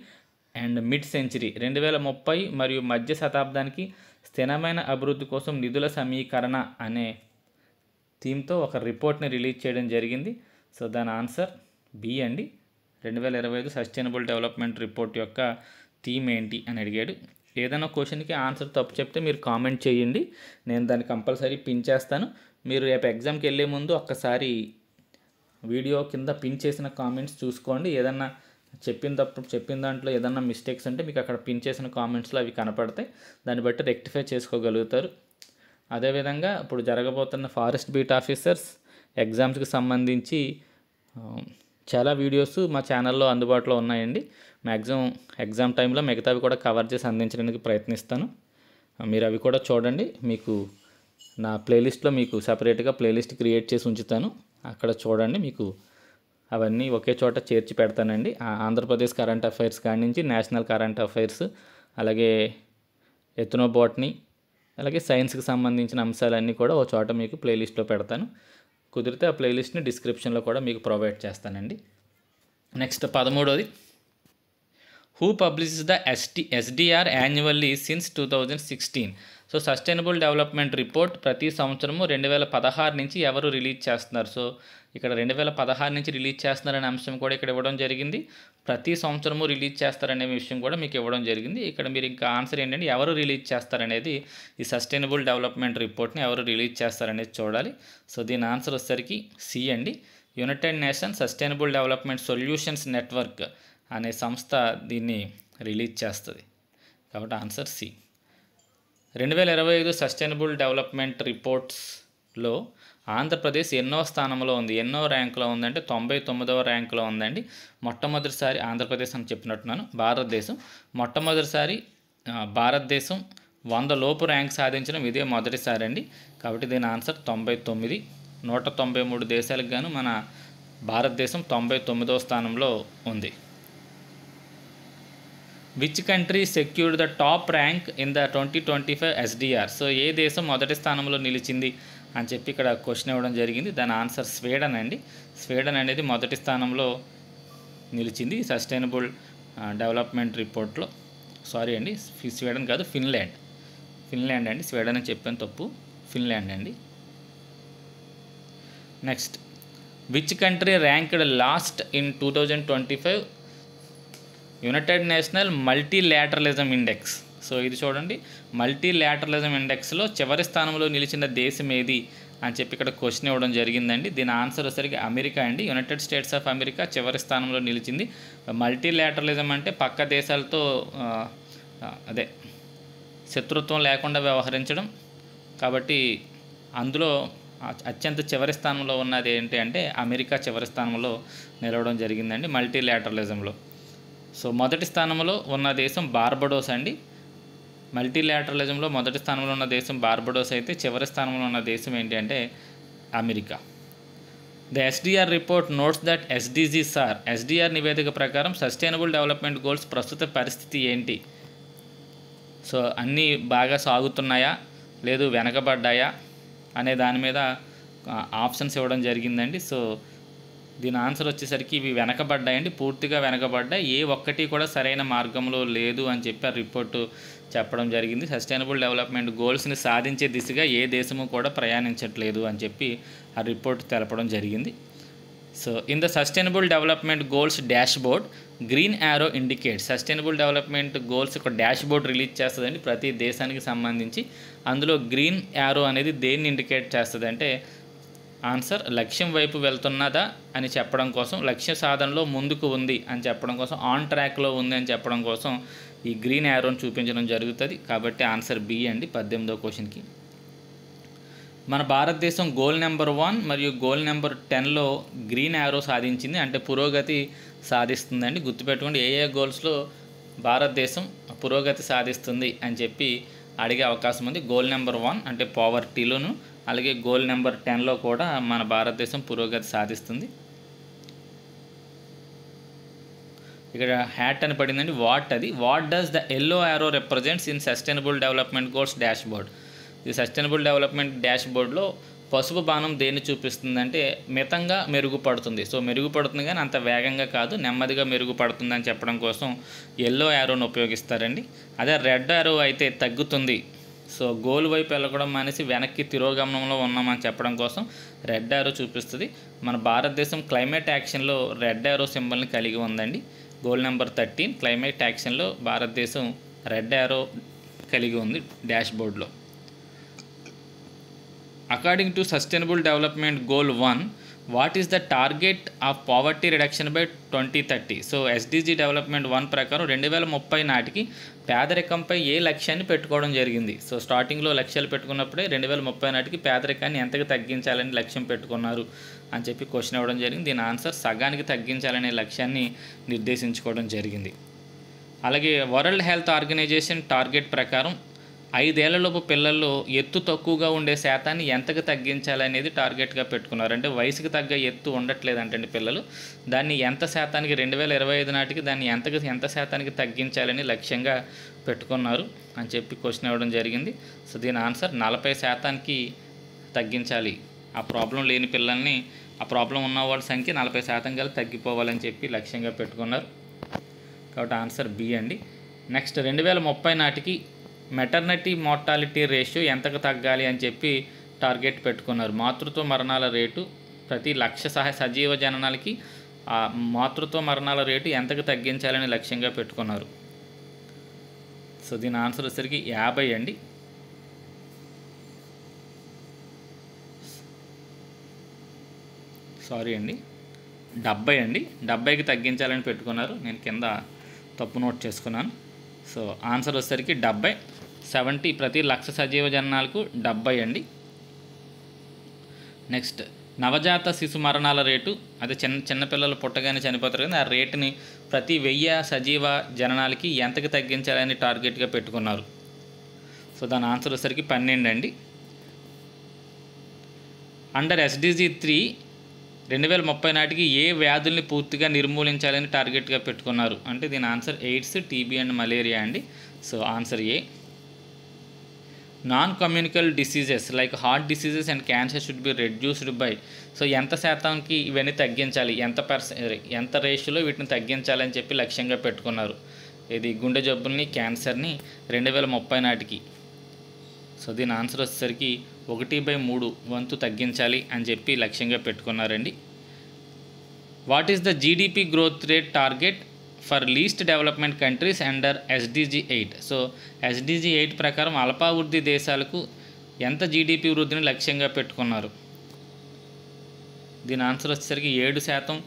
and mid century, 2030 మరియు మధ్య శతాబ్దానికి స్థిరమైన అభివృద్ధి కోసం నిధుల సమీకరణ అనే థీమ్తో ఒక రిపోర్ట్ని రిలీజ్ చేయడం జరిగింది. సో దాని ఆన్సర్ బి అండి. 2025 సస్టైనబుల్ డెవలప్మెంట్ రిపోర్ట్ యొక్క థీమ్ ఏంటి అని అడిగాడు. ఏదైనా క్వశ్చన్కి ఆన్సర్ తప్పు చెప్తే మీరు కామెంట్ చేయండి, నేను దాన్ని కంపల్సరీ పిన్ చేస్తాను. మీరు రేపు ఎగ్జామ్కి వెళ్ళే ముందు ఒక్కసారి వీడియో కింద పిన్ చేసిన కామెంట్స్ చూసుకోండి. ఏదన్నా చెప్పిన దాంట్లో ఏదన్నా మిస్టేక్స్ ఉంటే మీకు అక్కడ పిన్ చేసిన కామెంట్స్లో అవి కనపడతాయి, దాన్ని బట్టి రెక్టిఫై చేసుకోగలుగుతారు. అదేవిధంగా ఇప్పుడు జరగబోతున్న ఫారెస్ట్ బీట్ ఆఫీసర్స్ ఎగ్జామ్స్కి సంబంధించి చాలా వీడియోస్ మా ఛానల్లో అందుబాటులో ఉన్నాయండి. మ్యాక్సిమం ఎగ్జామ్ టైంలో మిగతావి కూడా కవర్ చేసి అందించడానికి ప్రయత్నిస్తాను. మీరు అవి కూడా చూడండి. మీకు నా ప్లేలిస్ట్లో మీకు సపరేట్గా ప్లేలిస్ట్ క్రియేట్ చేసి ఉంచుతాను, అక్కడ చూడండి. మీకు అవన్నీ ఒకే చోట చేర్చి పెడతానండి. ఆంధ్రప్రదేశ్ కరెంట్ అఫైర్స్ కాడి నుంచి నేషనల్ కరెంట్ అఫైర్స్, అలాగే ఎథనోబాటనీ, అలాగే సైన్స్కి సంబంధించిన అంశాలన్నీ కూడా ఒక చోట మీకు ప్లేలిస్ట్లో పెడతాను. కుదిరితే ఆ ప్లేలిస్ట్ని డిస్క్రిప్షన్లో కూడా మీకు ప్రొవైడ్ చేస్తానండి. నెక్స్ట్ 13వది. Who publishes the SDR annually since 2016. So sustainable development report ప్రతి సంవత్సరము 2016 నుంచి ఎవరు రిలీజ్ చేస్తున్నారు? సో ఇక్కడ 2016 నుంచి రిలీజ్ చేస్తున్నారనే అంశం కూడా ఇక్కడ ఇవ్వడం జరిగింది. ప్రతి సంవత్సరము రిలీజ్ చేస్తారనే విషయం కూడా మీకు ఇవ్వడం జరిగింది. ఇక్కడ మీరు ఇంకా ఆన్సర్ ఏంటంటే ఎవరు రిలీజ్ చేస్తారనేది, ఈ సస్టైనబుల్ డెవలప్మెంట్ రిపోర్ట్ని ఎవరు రిలీజ్ చేస్తారనేది చూడాలి. సో దీని ఆన్సర్ వచ్చేసరికి సి అండి. United nations sustainable development solutions network అనే సంస్థ దీన్ని రిలీజ్ చేస్తుంది, కాబట్టి ఆన్సర్ సి. 2025 సస్టైనబుల్ డెవలప్మెంట్ రిపోర్ట్స్లో ఆంధ్రప్రదేశ్ ఎన్నో స్థానంలో ఉంది, ఎన్నో ర్యాంకులో ఉందంటే 99వ ర్యాంకులో ఉందండి. మొట్టమొదటిసారి ఆంధ్రప్రదేశ్ అని చెప్పినట్టున్నాను, భారతదేశం మొట్టమొదటిసారి భారతదేశం 100 లోపు ర్యాంక్ సాధించడం ఇదే మొదటిసారి అండి. కాబట్టి దీని ఆన్సర్ 99. 193 దేశాలకు గాను మన భారతదేశం 99వ స్థానంలో ఉంది. Which country secured the top rank in the 2025 SDR. So ఏ దేశం మొదటి స్థానంలో నిలిచింది అని చెప్పి ఇక్కడ క్వశ్చన్ ఇవ్వడం జరిగింది. దాని ఆన్సర్ స్వీడన్ అండి. స్వీడన్ అనేది మొదటి స్థానంలో నిలిచింది సస్టైనబుల్ డెవలప్మెంట్ రిపోర్ట్లో. సారీ అండి, స్వీడన్ కాదు, ఫిన్లాండ్ అండి. స్వీడన్ అని చెప్పాను తప్పు, ఫిన్లాండ్ అండి. Next, which country ranked last in 2025 United national multilateralism index. So ఇది చూడండి, మల్టీలాటరలిజం ఇండెక్స్లో చివరి స్థానంలో నిలిచిన దేశం ఏది అని చెప్పి ఇక్కడ క్వశ్చన్ ఇవ్వడం జరిగిందండి. దీని ఆన్సర్ వచ్చేసరికి అమెరికా అండి. యునైటెడ్ స్టేట్స్ ఆఫ్ అమెరికా చివరి స్థానంలో నిలిచింది. మల్టీలాటరలిజం అంటే పక్క దేశాలతో అదే శత్రుత్వం లేకుండా వ్యవహరించడం, కాబట్టి అందులో అత్యంత చివరి స్థానంలో ఉన్నది ఏంటి అంటే అమెరికా చివరి స్థానంలో నిలవడం జరిగిందండి మల్టీలాటరలిజంలో. సో మొదటి స్థానంలో ఉన్న దేశం బార్బడోస్ అండి. మల్టీలాటరలిజంలో మొదటి స్థానంలో ఉన్న దేశం బార్బడోస్ అయితే చివరి స్థానంలో ఉన్న దేశం ఏంటి అంటే America. The SDR report notes that SDGs are. ఎస్డిఆర్ నివేదిక ప్రకారం సస్టైనబుల్ డెవలప్మెంట్ గోల్స్ ప్రస్తుత పరిస్థితి ఏంటి? సో అన్నీ బాగా సాగుతున్నాయా, లేదు వెనకబడ్డాయా అనే దాని మీద ఆప్షన్స్ ఇవ్వడం జరిగిందండి. సో దీని ఆన్సర్ వచ్చేసరికి ఇవి వెనకబడ్డాయండి, పూర్తిగా వెనకబడ్డాయి. ఏ ఒక్కటి కూడా సరైన మార్గంలో లేదు అని చెప్పి ఆ రిపోర్టు చెప్పడం జరిగింది. సస్టైనబుల్ డెవలప్మెంట్ గోల్స్ని సాధించే దిశగా ఏ దేశము కూడా ప్రయాణించట్లేదు అని చెప్పి ఆ రిపోర్ట్ తెలపడం జరిగింది. So in the sustainable development goals dash board green arrow indicate. Sustainable development goals ఒక డాష్ బోర్డ్ రిలీజ్ చేస్తుందండి ప్రతి దేశానికి సంబంధించి. అందులో గ్రీన్ యారో అనేది దేన్ని ఇండికేట్ చేస్తుంది అంటే ఆన్సర్ లక్ష్యం వైపు వెళ్తున్నదా అని చెప్పడం కోసం, లక్ష్య సాధనలో ముందుకు ఉంది అని చెప్పడం కోసం, ఆన్ ట్రాక్లో ఉంది అని చెప్పడం కోసం ఈ గ్రీన్ యారోని చూపించడం జరుగుతుంది. కాబట్టి ఆన్సర్ బి అండి 18వ క్వశ్చన్కి. మన భారతదేశం గోల్ నెంబర్ 1 మరియు గోల్ నెంబర్ 10లో గ్రీన్ యారో సాధించింది, అంటే పురోగతి సాధిస్తుందండి. గుర్తుపెట్టుకోండి, ఏ గోల్స్లో భారతదేశం పురోగతి సాధిస్తుంది అని చెప్పి అడిగే అవకాశం ఉంది. గోల్ నెంబర్ 1 అంటే పావర్టీలోను, అలాగే గోల్ నెంబర్ 10లో కూడా మన భారతదేశం పురోగతి సాధిస్తుంది. ఇక్కడ హ్యాట్ అని పడిందండి. What does the yellow arrow represents in sustainable development goals dash board. ఈ సస్టైనబుల్ డెవలప్మెంట్ డాష్ బోర్డ్లో పసుపు బాణం దేన్ని చూపిస్తుందంటే మితంగా మెరుగుపడుతుంది. సో మెరుగుపడుతుంది కానీ అంత వేగంగా కాదు, నెమ్మదిగా మెరుగుపడుతుంది అని చెప్పడం కోసం ఎల్లో యారోను ఉపయోగిస్తారండి. అదే రెడ్ యారో అయితే తగ్గుతుంది, సో గోల్ వైపు వెళ్ళడం మానేసి వెనక్కి తిరోగమనంలో ఉన్నామని చెప్పడం కోసం రెడ్ యారో చూపిస్తుంది. మన భారతదేశం క్లైమేట్ యాక్షన్లో రెడ్ యారో సింబల్ని కలిగి ఉందండి. గోల్ నెంబర్ 13 క్లైమేట్ యాక్షన్లో భారతదేశం రెడ్ యారో కలిగి ఉంది డాష్ బోర్డ్లో. According to sustainable development goal 1, what is the target of poverty reduction by 2030. So SDG development 1 ప్రకారం 2030 నాటికి పేదరికంపై ఏ లక్ష్యాన్ని పెట్టుకోవడం జరిగింది. సో స్టార్టింగ్లో లక్ష్యాలు పెట్టుకున్నప్పుడే 2030 నాటికి పేదరికాన్ని ఎంతగా తగ్గించాలని లక్ష్యం పెట్టుకున్నారు అని చెప్పి క్వశ్చన్ ఇవ్వడం జరిగింది. దీని ఆన్సర్ సగానికి తగ్గించాలనే లక్ష్యాన్ని నిర్దేశించుకోవడం జరిగింది. అలాగే వరల్డ్ హెల్త్ ఆర్గనైజేషన్ టార్గెట్ ప్రకారం 5 ఏళ్లలోపు పిల్లల్లో ఎత్తు తక్కువగా ఉండే శాతాన్ని ఎంతకు తగ్గించాలనేది టార్గెట్గా పెట్టుకున్నారు. అంటే వయసుకు తగ్గ ఎత్తు ఉండట్లేదంటండి పిల్లలు, దాన్ని ఎంత శాతానికి 2025 నాటికి దాన్ని ఎంత శాతానికి తగ్గించాలని లక్ష్యంగా పెట్టుకున్నారు అని చెప్పి క్వశ్చన్ ఇవ్వడం జరిగింది. సో దీని ఆన్సర్ 40% తగ్గించాలి. ఆ ప్రాబ్లం లేని పిల్లల్ని, ఆ ప్రాబ్లం ఉన్న వాళ్ళ సంఖ్య 40% కల్లా తగ్గిపోవాలని చెప్పి లక్ష్యంగా పెట్టుకున్నారు. కాబట్టి ఆన్సర్ బి అండి. నెక్స్ట్ 2030 నాటికి మెటర్నిటీ మార్టాలిటీ రేషియో ఎంతకు తగ్గాలి అని చెప్పి టార్గెట్ పెట్టుకున్నారు. మాతృత్వ మరణాల రేటు ప్రతి 1,00,000 సజీవ జననాలకి ఆ మాతృత్వ మరణాల రేటు ఎంతకు తగ్గించాలని లక్ష్యంగా పెట్టుకున్నారు. సో దీని ఆన్సర్ వచ్చేసరికి 50 అండి. సారీ అండి, 70 అండి. 70కి తగ్గించాలని పెట్టుకున్నారు. నేను కింద తప్పు నోట్ చేసుకున్నాను. సో ఆన్సర్ వచ్చేసరికి 70 ప్రతి 1,00,000 సజీవ జననాలకు 70 అండి. నెక్స్ట్ నవజాత శిశు మరణాల రేటు, అదే చిన్నపిల్లలు పుట్టగానే చనిపోతారు కదా, ఆ రేటుని ప్రతి 1000 సజీవ జననాలకి ఎంతకు తగ్గించాలని టార్గెట్గా పెట్టుకున్నారు. సో దాని ఆన్సర్ వచ్చేసరికి 12 అండి. అండర్ ఎస్డిజి 3 2030 నాటికి ఏ వ్యాధుల్ని పూర్తిగా నిర్మూలించాలని టార్గెట్గా పెట్టుకున్నారు అంటే దీని answer AIDS, TB and malaria అండి. So answer A. Non communicable diseases like heart diseases and cancer should be reduced by. So ఎంత శాతానికి ఇవన్నీ తగ్గించాలి, ఎంత రేషియోలో వీటిని తగ్గించాలని చెప్పి లక్ష్యంగా పెట్టుకున్నారు. ఇది గుండె జబ్బుల్ని, క్యాన్సర్ని 2030 నాటికి. సో దీని ఆన్సర్ వచ్చేసరికి 1/3 వంతు తగ్గించాలి అని చెప్పి లక్ష్యంగా పెట్టుకున్నారండి. What is the GDP growth rate target for least development countries under SDG 8. So SDG 8 ప్రకారం అల్పావృద్ధి దేశాలకు ఎంత జీడిపి వృద్ధిని లక్ష్యంగా పెట్టుకున్నారు. దీని ఆన్సర్ వచ్చేసరికి 7%.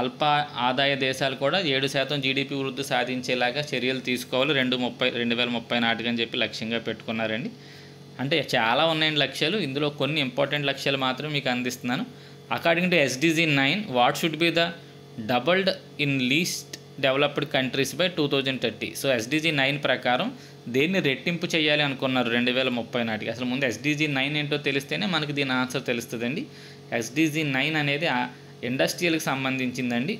అల్ప ఆదాయ దేశాలు కూడా 7% జీడిపి వృద్ధి సాధించేలాగా చర్యలు తీసుకోవాలి 2030 నాటికి అని చెప్పి లక్ష్యంగా పెట్టుకున్నారండి. అంటే చాలా ఉన్నాయండి లక్ష్యాలు, ఇందులో కొన్ని ఇంపార్టెంట్ లక్ష్యాలు మాత్రం మీకు అందిస్తున్నాను. According to SDG 9, what should be the doubled in least developed countries by 2030. So SDG 9 ప్రకారం దేన్ని రెట్టింపు చేయాలి అనుకున్నారు 2030 నాటికి. అసలు ముందు ఎస్డిజి 9 ఏంటో తెలిస్తేనే మనకి దీని ఆన్సర్ తెలుస్తుందండి. ఎస్డిజి 9 అనేది ఇండస్ట్రియల్కి సంబంధించిందండి.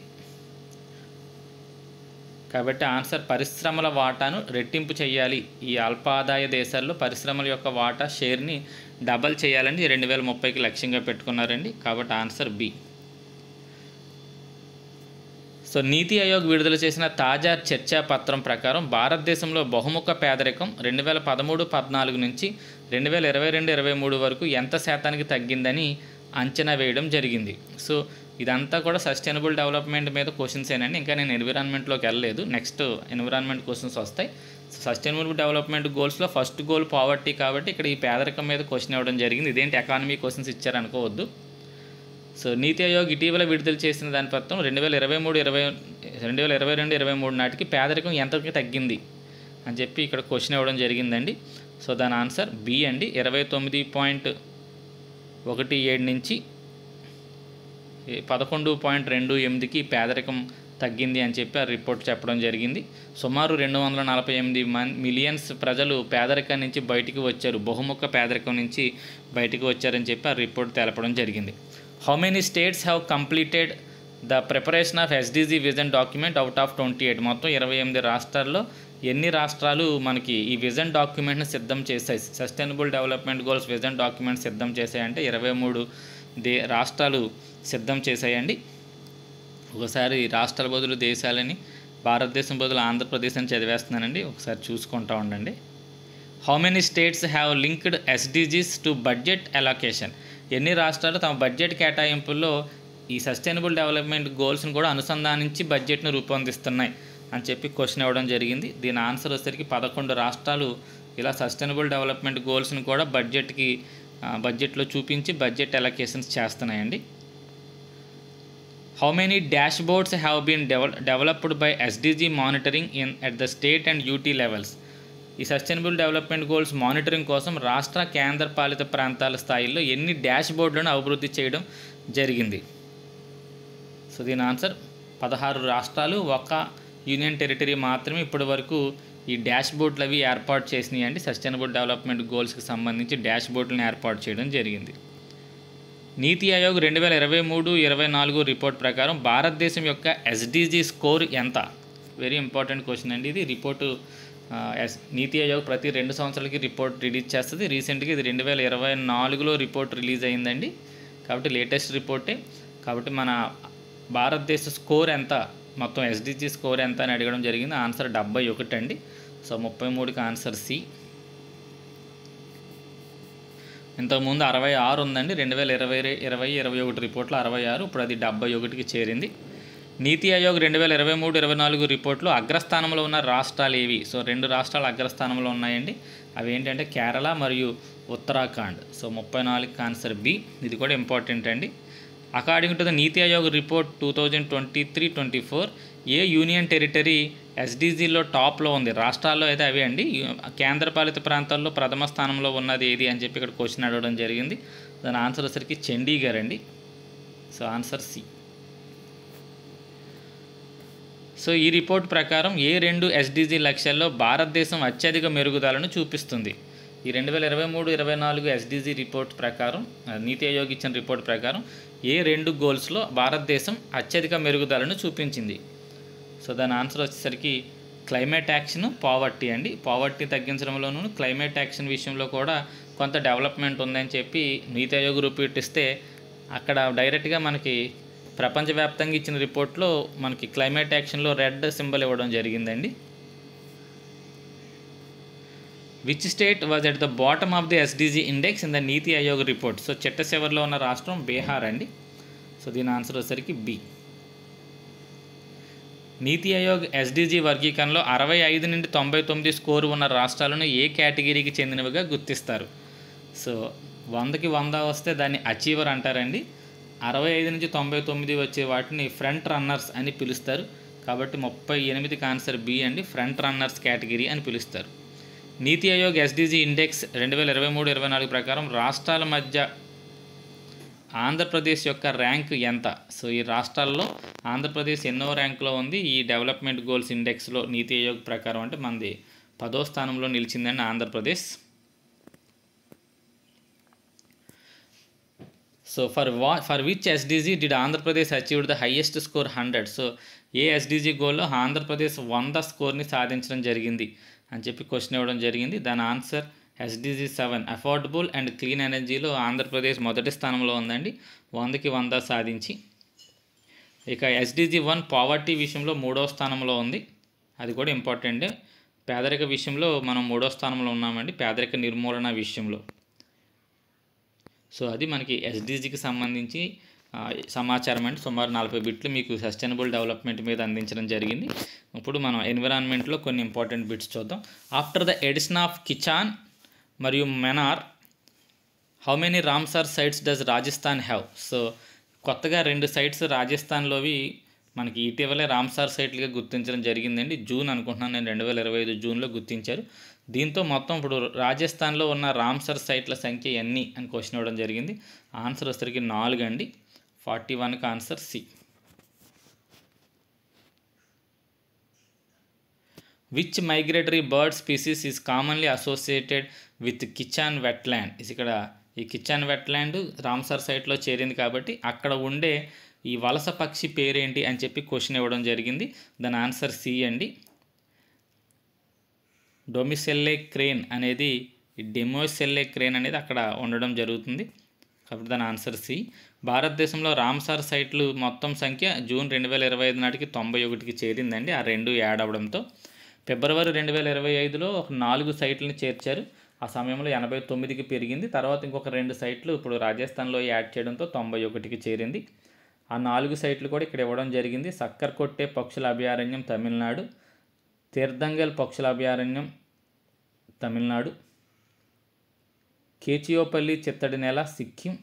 కాబట్టి ఆన్సర్ పరిశ్రమల వాటాను రెట్టింపు చేయాలి. ఈ అల్పాదాయ దేశాల్లో పరిశ్రమల యొక్క వాటా షేర్ని డబల్ చేయాలని 2030కి లక్ష్యంగా పెట్టుకున్నారండి. కాబట్టి ఆన్సర్ బి. సో నీతి ఆయోగ్ విడుదల చేసిన తాజా చర్చా పత్రం ప్రకారం భారతదేశంలో బహుముఖ పేదరికం 2013-14 నుంచి 2022-23 వరకు ఎంత శాతానికి తగ్గిందని అంచనా వేయడం జరిగింది. సో ఇదంతా కూడా సస్టైనబుల్ డెవలప్మెంట్ మీద క్వశ్చన్స్ ఏనండి. ఇంకా నేను ఎన్విరాన్మెంట్లోకి వెళ్ళలేదు, నెక్స్ట్ ఎన్విరాన్మెంట్ క్వశ్చన్స్ వస్తాయి. సో సస్టైనబుల్ డెవలప్మెంట్ గోల్స్లో ఫస్ట్ గోల్ పావర్టీ, కాబట్టి ఇక్కడ ఈ పేదరికం మీద క్వశ్చన్ ఇవ్వడం జరిగింది. ఇదేంటి ఎకానమీ క్వశ్చన్స్ ఇచ్చారనుకోవద్దు. సో నీతి ఆయోగ్ ఇటీవల విడుదల చేసిన దాని ప్రకారం 2022-23 నాటికి పేదరికం ఎంతకి తగ్గింది అని చెప్పి ఇక్కడ క్వశ్చన్ ఇవ్వడం జరిగిందండి. సో దాని ఆన్సర్ బి అండి. 17 నుంచి 11.28కి పేదరికం తగ్గింది అని చెప్పి ఆ రిపోర్ట్ చెప్పడం జరిగింది. సుమారు 248 మిలియన్స్ ప్రజలు పేదరికం నుంచి బయటికి వచ్చారు, బహుముఖ పేదరికం నుంచి బయటికి వచ్చారని చెప్పి ఆ రిపోర్ట్ తెలపడం జరిగింది. How many states have completed the preparation of SDG vision document out of 28? మొత్తం 28 రాష్ట్రాల్లో ఎన్ని రాష్ట్రాలు మనకి ఈ విజన్ డాక్యుమెంట్ని సిద్ధం చేశాయి, sustainable development goals vision document సిద్ధం చేశాయంటే 23 రాష్ట్రాలు సిద్ధం చేశాయండి. ఒకసారి రాష్ట్రాల బదులు దేశాలని, భారతదేశం బదులు ఆంధ్రప్రదేశ్ అని చదివేస్తున్నానండి, ఒకసారి చూసుకుంటూ ఉండండి. How many states have linked SDGs to budget allocation? ఎన్ని రాష్ట్రాలు తమ బడ్జెట్ కేటాయింపుల్లో ఈ సస్టైనబుల్ డెవలప్మెంట్ గోల్స్ని కూడా అనుసంధానించి బడ్జెట్ను రూపొందిస్తున్నాయి అని చెప్పి క్వశ్చన్ ఇవ్వడం జరిగింది. దీని ఆన్సర్ వచ్చేసరికి 11 రాష్ట్రాలు ఇలా సస్టైనబుల్ డెవలప్మెంట్ గోల్స్ని కూడా బడ్జెట్లో చూపించి బడ్జెట్ అలొకేషన్స్ చేస్తున్నాయండి. How many dashboards have been developed by SDG monitoring at the state and UT levels? ఈ సస్టైనబుల్ డెవలప్మెంట్ గోల్స్ మానిటరింగ్ కోసం రాష్ట్ర కేంద్ర పాలిత ప్రాంతాల స్థాయిలో ఎన్ని డాష్ బోర్డులను అభివృద్ధి చేయడం జరిగింది? సో దీని ఆన్సర్ 16 రాష్ట్రాలు, ఒక యూనియన్ టెరిటరీ మాత్రమే ఇప్పటి వరకు ఈ డాష్ బోర్డులు అవి ఏర్పాటు చేసినాయి అండి. సస్టైనబుల్ డెవలప్మెంట్ గోల్స్కి సంబంధించి డాష్ బోర్డులను ఏర్పాటు చేయడం జరిగింది. నీతి ఆయోగ్ 2023-24 రిపోర్ట్ ప్రకారం భారతదేశం యొక్క ఎస్డిజి స్కోర్ ఎంత? వెరీ ఇంపార్టెంట్ క్వశ్చన్ అండి ఇది. రిపోర్టు నీతి ఆయోగ్ ప్రతి 2 సంవత్సరాలకి రిపోర్ట్ రిలీజ్ చేస్తుంది. రీసెంట్గా ఇది 2024లో రిపోర్ట్ రిలీజ్ అయిందండి, కాబట్టి లేటెస్ట్ రిపోర్టే. కాబట్టి మన భారతదేశ స్కోర్ ఎంత, మొత్తం ఎస్డిజి స్కోర్ ఎంత అని అడగడం జరిగింది. ఆన్సర్ 71 అండి. సో 33కి ఆన్సర్ సి. ఇంతకుముందు 66 ఉందండి, 2020-21 రిపోర్ట్లో 66, ఇప్పుడు అది 71కి చేరింది. నీతి ఆయోగ్ 2023-24 రిపోర్ట్లో అగ్రస్థానంలో ఉన్న రాష్ట్రాలు ఏవి? సో 2 రాష్ట్రాలు అగ్రస్థానంలో ఉన్నాయండి, అవి ఏంటంటే కేరళ మరియు ఉత్తరాఖండ్. సో 34కి ఆన్సర్ బి. ఇది కూడా ఇంపార్టెంట్ అండి. According to the NITI Aayog report 2023-24, ఏ యూనియన్ టెరిటరీ ఎస్డిజిలో టాప్లో ఉంది? రాష్ట్రాల్లో అయితే అవే అండి. కేంద్రపాలిత ప్రాంతాల్లో ప్రథమ స్థానంలో ఉన్నది ఏది అని చెప్పి ఇక్కడ క్వశ్చన్ అడగడం జరిగింది. దాని ఆన్సర్ వచ్చరికి చండీగఢ్ అండి. So answer C. సో ఈ రిపోర్ట్ ప్రకారం ఏ 2 ఎస్డిజి లక్ష్యాల్లో భారతదేశం అత్యధిక మెరుగుదలను చూపిస్తుంది? ఈ 2023-24 ఎస్డిజి రిపోర్ట్ ప్రకారం, నీతి ఆయోగ్ ఇచ్చిన రిపోర్ట్ ప్రకారం ఏ 2 గోల్స్లో భారతదేశం అత్యధిక మెరుగుదలను చూపించింది? సో దాని ఆన్సర్ వచ్చేసరికి క్లైమేట్ యాక్షన్, పావర్టీ అండి. పావర్టీ తగ్గించడంలోనూ క్లైమేట్ యాక్షన్ విషయంలో కూడా కొంత డెవలప్మెంట్ ఉందని చెప్పి నీతి ఆయోగ్ రిపోర్ట్ ఇస్తే, అక్కడ డైరెక్ట్గా మనకి ప్రపంచవ్యాప్తంగా ఇచ్చిన రిపోర్ట్లో మనకి క్లైమేట్ యాక్షన్లో రెడ్ సింబల్ ఇవ్వడం జరిగిందండి. Which state was at the bottom of the SDG index in the NITI Aayog report? So చిట్ట చివరిలో ఉన్న రాష్ట్రం బీహార్ అండి. సో దీని ఆన్సర్ వచ్చేసరికి బి. నీతి ఆయోగ్ ఎస్డిజి వర్గీకరణలో 65 నుండి 99 స్కోరు ఉన్న రాష్ట్రాలను ఏ కేటగిరీకి చెందినవిగా గుర్తిస్తారు? సో 100కి 100 వస్తే దాన్ని అచీవర్ అంటారండి. 65 నుంచి 99 వచ్చే వాటిని ఫ్రంట్ రన్నర్స్ అని పిలుస్తారు. కాబట్టి 38కి ఆన్సర్ బి అండి, ఫ్రంట్ రన్నర్స్ కేటగిరీ అని పిలుస్తారు. నీతి ఆయోగ్ ఎస్డిజి ఇండెక్స్ 2023-24 ప్రకారం రాష్ట్రాల మధ్య ఆంధ్రప్రదేశ్ యొక్క ర్యాంక్ ఎంత? సో ఈ రాష్ట్రాల్లో ఆంధ్రప్రదేశ్ ఎన్నో ర్యాంకులో ఉంది ఈ డెవలప్మెంట్ గోల్స్ ఇండెక్స్లో నీతి ఆయోగ్ ప్రకారం? అంటే మనది 10వ స్థానంలో నిలిచిందండి Andhra Pradesh. So for which SDG did Andhra Pradesh achieved the highest score 100? So ఏ ఎస్డిజి గోల్లో ఆంధ్రప్రదేశ్ 100 స్కోర్ని సాధించడం జరిగింది అని చెప్పి క్వశ్చన్ ఇవ్వడం జరిగింది. దాని answer SDG 7, affordable and clean ఎనర్జీలో ఆంధ్రప్రదేశ్ మొదటి స్థానంలో ఉందండి, 100కి 100 సాధించి. ఇక ఎస్డిజి 1 పావర్టీ విషయంలో 3వ స్థానంలో ఉంది, అది కూడా ఇంపార్టెంటే. పేదరిక విషయంలో మనం 3వ స్థానంలో ఉన్నామండి, పేదరిక నిర్మూలన విషయంలో. సో అది మనకి ఎస్డిజికి సంబంధించి సమాచారం అండి. సుమారు 40 బిట్లు మీకు సస్టైనబుల్ డెవలప్మెంట్ మీద అందించడం జరిగింది. ఇప్పుడు మనం ఎన్విరాన్మెంట్లో కొన్ని ఇంపార్టెంట్ బిట్స్ చూద్దాం. After the addition of Khichan మరియు Menar, how many Ramsar sites does Rajasthan have? So కొత్తగా 2 సైట్స్ రాజస్థాన్లోవి మనకి ఇటీవలే రామ్సార్ సైట్లుగా గుర్తించడం జరిగిందండి. జూన్ అనుకుంటున్నాను నేను, 2025 జూన్లో గుర్తించారు. దీంతో మొత్తం ఇప్పుడు రాజస్థాన్లో ఉన్న రామ్సర్ సైట్ల సంఖ్య ఎన్ని అని క్వశ్చన్ ఇవ్వడం జరిగింది. ఆన్సర్ వచ్చేసరికి 4 అండి. 41కి answer C. Which migratory bird species is commonly associated with Khichan wetland. ఇక్కడ ఈ కిచాన్ వెట్లాండ్ రామ్సర్ సైట్లో చేరింది కాబట్టి అక్కడ ఉండే ఈ వలస పక్షి పేరేంటి అని చెప్పి క్వశ్చన్ ఇవ్వడం జరిగింది. దాని ఆన్సర్ సి అండి. డొమిసెల్లే క్రేన్ అనేది డెమోసెల్లే క్రేన్ అనేది అక్కడ ఉండడం జరుగుతుంది కాబట్టి దాని ఆన్సర్ సి. భారతదేశంలో రామ్సార్ సైట్లు మొత్తం సంఖ్య జూన్ 2025 నాటికి 91కి చేరిందండి. ఆ 2 యాడ్ అవ్వడంతో ఫిబ్రవరి 2025లో ఒక 4 సైట్లని చేర్చారు. ఆ సమయంలో 89కి పెరిగింది. తర్వాత ఇంకొక 2 సైట్లు ఇప్పుడు రాజస్థాన్లో యాడ్ చేయడంతో 91కి చేరింది. ఆ 4 సైట్లు కూడా ఇక్కడ ఇవ్వడం జరిగింది. సక్కర్కొట్టే పక్షుల అభయారణ్యం తమిళనాడు, తీర్థంగల్ పక్షుల అభయారణ్యం తమిళనాడు, కేచియోపల్లి చిత్తడి నేల సిక్కిం,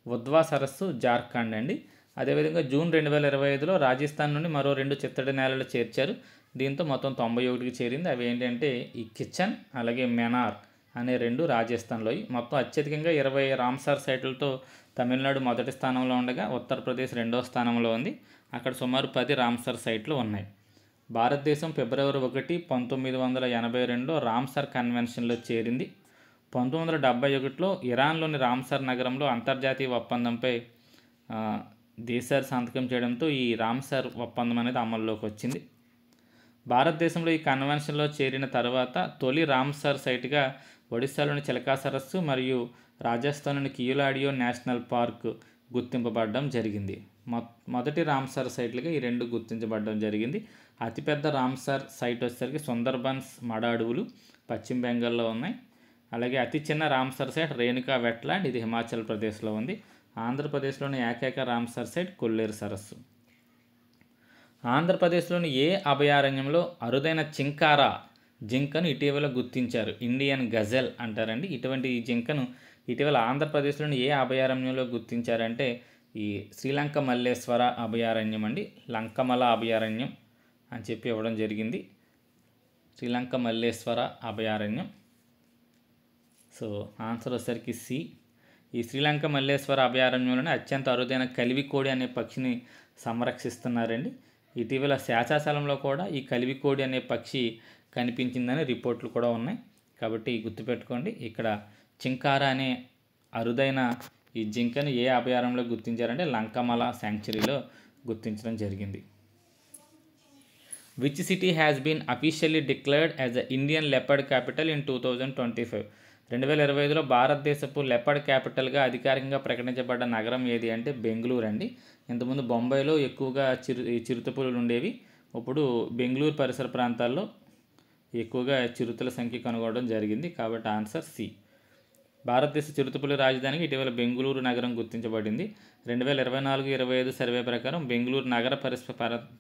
ఉద్వా సరస్సు జార్ఖండ్ అండి. అదేవిధంగా జూన్ 2025లో రాజస్థాన్ నుండి మరో 2 చిత్తడి నేలలు చేర్చారు. దీంతో మొత్తం 91కి చేరింది. అవి ఏంటంటే ఈ కిచెన్ అలాగే మెనార్ అనే 2 రాజస్థాన్లో. మొత్తం అత్యధికంగా 20 రామ్సార్ సైట్లతో తమిళనాడు మొదటి స్థానంలో ఉండగా ఉత్తరప్రదేశ్ 2వ స్థానంలో ఉంది. అక్కడ సుమారు 10 రామ్సార్ సైట్లు ఉన్నాయి. భారతదేశం ఫిబ్రవరి 1, 1982లో రామ్సార్ కన్వెన్షన్లో చేరింది. 1971లో ఇరాన్లోని రామ్సార్ నగరంలో అంతర్జాతీయ ఒప్పందంపై దేశాలు సంతకం చేయడంతో ఈ రామ్సార్ ఒప్పందం అనేది అమల్లోకి వచ్చింది. భారతదేశంలో ఈ కన్వెన్షన్లో చేరిన తర్వాత తొలి రామ్సార్ సైట్గా ఒడిశాలోని చిలకా సరస్సు మరియు రాజస్థాన్లోని కియోలాడియో నేషనల్ పార్క్ గుర్తింపబడడం జరిగింది. మొదటి రామ్సార్ సైట్లుగా ఈ 2 గుర్తించబడడం జరిగింది. అతిపెద్ద రామ్సార్ సైట్ వచ్చేసరికి సుందర్బన్స్ మడ అడవులు పశ్చిమ బెంగాల్లో ఉన్నాయి. అలాగే అతి చిన్న రామ్సార్ సైట్ రేణుకా వెట్లాండ్, ఇది హిమాచల్ ప్రదేశ్లో ఉంది. ఆంధ్రప్రదేశ్లోని ఏకైక రామ్సార్ సైట్ కొల్లేరు సరస్సు. ఆంధ్రప్రదేశ్లోని ఏ అభయారణ్యంలో అరుదైన చింకారా జింకను ఇటీవల గుర్తించారు? ఇండియన్ గజెల్ అంటారండి. ఇటువంటి ఈ జింకను ఇటీవల ఆంధ్రప్రదేశ్లోని ఏ అభయారణ్యంలో గుర్తించారంటే ఈ శ్రీలంక మల్లేశ్వర అభయారణ్యం అండి. లంకమల అభయారణ్యం అని చెప్పి ఇవ్వడం జరిగింది. శ్రీలంక మల్లేశ్వర అభయారణ్యం. సో ఆన్సర్ వచ్చేసరికి సి. ఈ శ్రీలంక మల్లేశ్వర అభయారణ్యంలోనే అత్యంత అరుదైన కలివికోడి అనే పక్షిని సంరక్షిస్తున్నారండి. ఇటీవల శేషాచలంలో కూడా ఈ కలివికోడి అనే పక్షి కనిపించిందని రిపోర్ట్లు కూడా ఉన్నాయి. కాబట్టి గుర్తుపెట్టుకోండి. ఇక్కడ చింకారా అనే అరుదైన ఈ జింకను ఏ అభయారణ్యంలో గుర్తించారంటే లంకమల శాంక్చురీలో గుర్తించడం జరిగింది. Which city has been officially declared as the Indian leopard capital in 2025? 2025లో భారతదేశపు లెపర్డ్ క్యాపిటల్గా అధికారికంగా ప్రకటించబడ్డ నగరం ఏది అంటే బెంగళూరు అండి. ఇంతకుముందు బొంబాయిలో ఎక్కువగా చిరుతపులులు ఉండేవి. ఇప్పుడు బెంగళూరు పరిసర ప్రాంతాల్లో ఎక్కువగా చిరుతల సంఖ్య కనుగొనడం జరిగింది. కాబట్టి ఆన్సర్ సి. భారతదేశ చిరుతపులి రాజధానికి ఇటీవల బెంగళూరు నగరం గుర్తించబడింది. 2024-25 సర్వే ప్రకారం బెంగళూరు నగర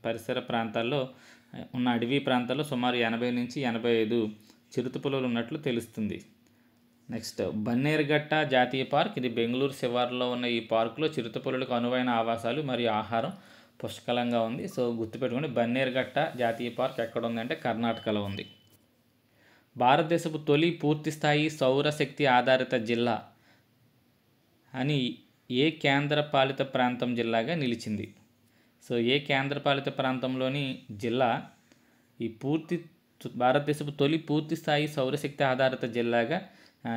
పరిసర ప్రాంతాల్లో ఉన్న అడవి ప్రాంతాల్లో సుమారు 80 నుంచి 85 చిరుతపులులు ఉన్నట్లు తెలుస్తుంది. నెక్స్ట్ బన్నేరుఘట్ట జాతీయ పార్క్. ఇది బెంగళూరు శివార్లో ఉన్న ఈ పార్కులో చిరుతపులులకు అనువైన ఆవాసాలు మరియు ఆహారం పుష్కలంగా ఉంది. సో గుర్తుపెట్టుకోండి, బన్నేరుఘట్ట జాతీయ పార్క్ ఎక్కడ ఉందంటే కర్ణాటకలో ఉంది. భారతదేశపు తొలి పూర్తిస్థాయి సౌరశక్తి ఆధారిత జిల్లా అని ఏ కేంద్రపాలిత ప్రాంతం జిల్లాగా నిలిచింది? సో ఏ కేంద్రపాలిత ప్రాంతంలోని జిల్లా ఈ భారతదేశపు తొలి పూర్తిస్థాయి సౌరశక్తి ఆధారిత జిల్లాగా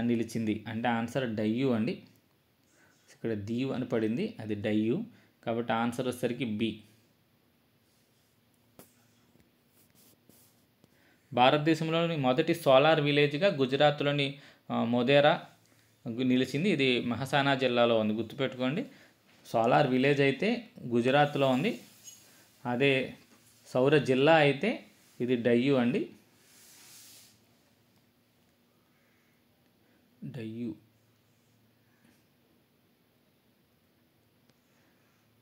నిలిచింది అంటే ఆన్సర్ డయ్యూ అండి. ఇక్కడ దీవ్ అని పడింది, అది డయ్యూ. కాబట్టి ఆన్సర్ వచ్చేసరికి బి. భారతదేశంలోని మొదటి సోలార్ విలేజ్గా గుజరాత్లోని మొధేరా నిలిచింది. ఇది మహసానా జిల్లాలో ఉంది. గుర్తుపెట్టుకోండి, సోలార్ విలేజ్ అయితే గుజరాత్లో ఉంది, అదే సౌర జిల్లా అయితే ఇది డయ్యూ అండి. Diu.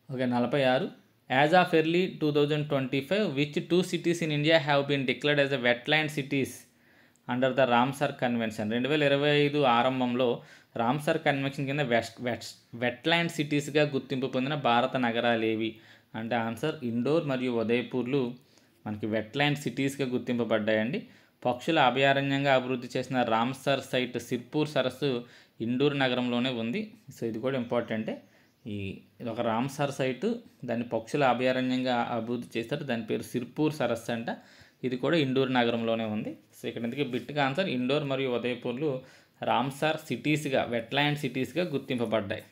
Okay, 46. As of early 2025 which 2 cities in India have been declared as a wetland cities under the Ramsar convention? 2025 ఆరంభంలో రామ్సార్ కన్వెన్షన్ కింద వెట్లాండ్ సిటీస్గా గుర్తింపు పొందిన భారత నగరాలు ఏవి అంటే ఆన్సర్ ఇండోర్ మరియు ఉదయపూర్లు మనకి వెట్లాండ్ సిటీస్గా గుర్తింపబడ్డాయండి. పక్షుల అభయారణ్యంగా అభివృద్ధి చేసిన రామ్సర్ సైట్ సిర్పూర్ సరస్సు ఇండోర్ నగరంలోనే ఉంది. సో ఇది కూడా ఇంపార్టెంటే. ఇది ఒక రామ్సర్ సైటు, దాన్ని పక్షుల అభయారణ్యంగా అభివృద్ధి చేస్తారు. దాని పేరు సిర్పూర్ సరస్సు అంట. ఇది కూడా ఇండోర్ నగరంలోనే ఉంది. సో ఇక్కడ ఎందుకు బిట్గా ఆన్సర్ ఇండోర్ మరియు ఉదయపూర్లు రామ్సర్ సిటీస్గా, వెట్లాండ్ సిటీస్గా గుర్తింపబడ్డాయి.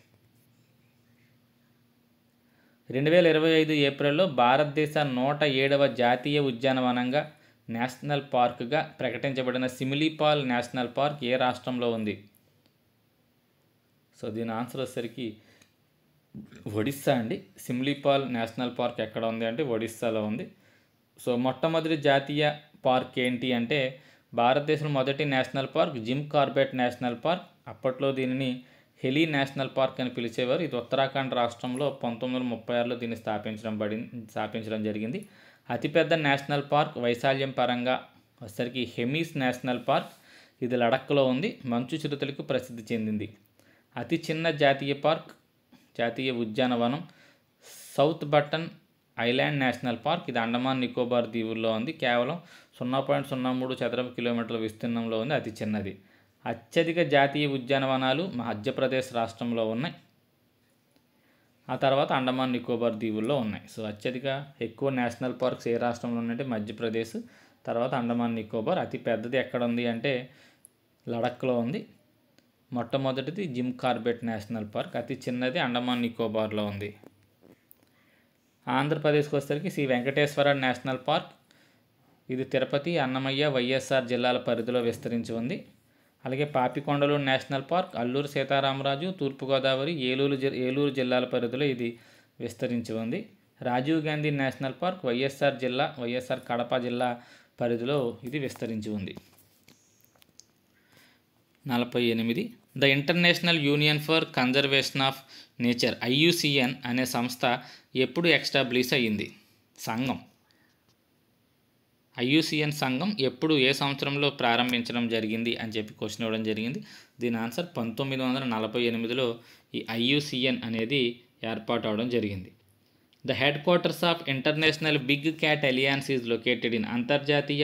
2025 ఏప్రిల్లో భారతదేశ 107వ జాతీయ ఉద్యానవనంగా, నేషనల్ పార్క్గా ప్రకటించబడిన సిమిలీపాల్ నేషనల్ పార్క్ ఏ రాష్ట్రంలో ఉంది? సో దీని ఆన్సర్ వచ్చేసరికి ఒడిస్సా అండి. సిమిలీపాల్ నేషనల్ పార్క్ ఎక్కడ ఉంది అంటే ఒడిస్సాలో ఉంది. సో మొట్టమొదటి జాతీయ పార్క్ ఏంటి అంటే భారతదేశంలో మొదటి national park Jim Corbett national park. అప్పట్లో దీనిని హెలీ నేషనల్ పార్క్ అని పిలిచేవారు. ఇది ఉత్తరాఖండ్ రాష్ట్రంలో 1936లో దీన్ని స్థాపించడం జరిగింది. అతిపెద్ద నేషనల్ పార్క్ వైశాల్యం పరంగా వచ్చేసరికి హెమీస్ నేషనల్ పార్క్. ఇది లడఖ్లో ఉంది. మంచు చిరుతలకు ప్రసిద్ధి చెందింది. అతి చిన్న జాతీయ ఉద్యానవనం south button island national park. ఇది అండమాన్ నికోబార్ దీవుల్లో ఉంది. కేవలం 0.03 చదరపు కిలోమీటర్ల విస్తీర్ణంలో ఉంది. అతి చిన్నది. అత్యధిక జాతీయ ఉద్యానవనాలు మధ్యప్రదేశ్ రాష్ట్రంలో ఉన్నాయి. ఆ తర్వాత అండమాన్ నికోబార్ దీవుల్లో ఉన్నాయి. సో ఎక్కువ నేషనల్ పార్క్స్ ఏ రాష్ట్రంలో ఉన్నాయంటే మధ్యప్రదేశ్, తర్వాత అండమాన్ నికోబార్. అతి పెద్దది ఎక్కడ ఉంది అంటే లడఖ్లో ఉంది. మొట్టమొదటిది జిమ్ కార్బెట్ నేషనల్ పార్క్. అతి చిన్నది అండమాన్ నికోబార్లో ఉంది. ఆంధ్రప్రదేశ్కి వచ్చేసరికి శ్రీ వెంకటేశ్వర నేషనల్ పార్క్. ఇది తిరుపతి, అన్నమయ్య, వైఎస్ఆర్ జిల్లాల పరిధిలో విస్తరించి ఉంది. అలాగే పాపికొండలు నేషనల్ పార్క్ అల్లూరు సీతారామరాజు, తూర్పుగోదావరి, ఏలూరు జిల్లాల పరిధిలో ఇది విస్తరించి ఉంది. రాజీవ్ గాంధీ నేషనల్ పార్క్ వైఎస్ఆర్ కడప జిల్లా పరిధిలో ఇది విస్తరించి ఉంది. 48. The international union for conservation of nature IUCN అనే సంస్థ ఎప్పుడు ఎస్టాబ్లిష్ అయ్యింది? IUCN సంఘం ఎప్పుడు, ఏ సంవత్సరంలో ప్రారంభించడం జరిగింది అని చెప్పి క్వశ్చన్ ఇవ్వడం జరిగింది. దీని ఆన్సర్ 1948లో ఈ IUCN అనేది ఏర్పాటు అవడం జరిగింది. The headquarters of international big cat alliance is located in. అంతర్జాతీయ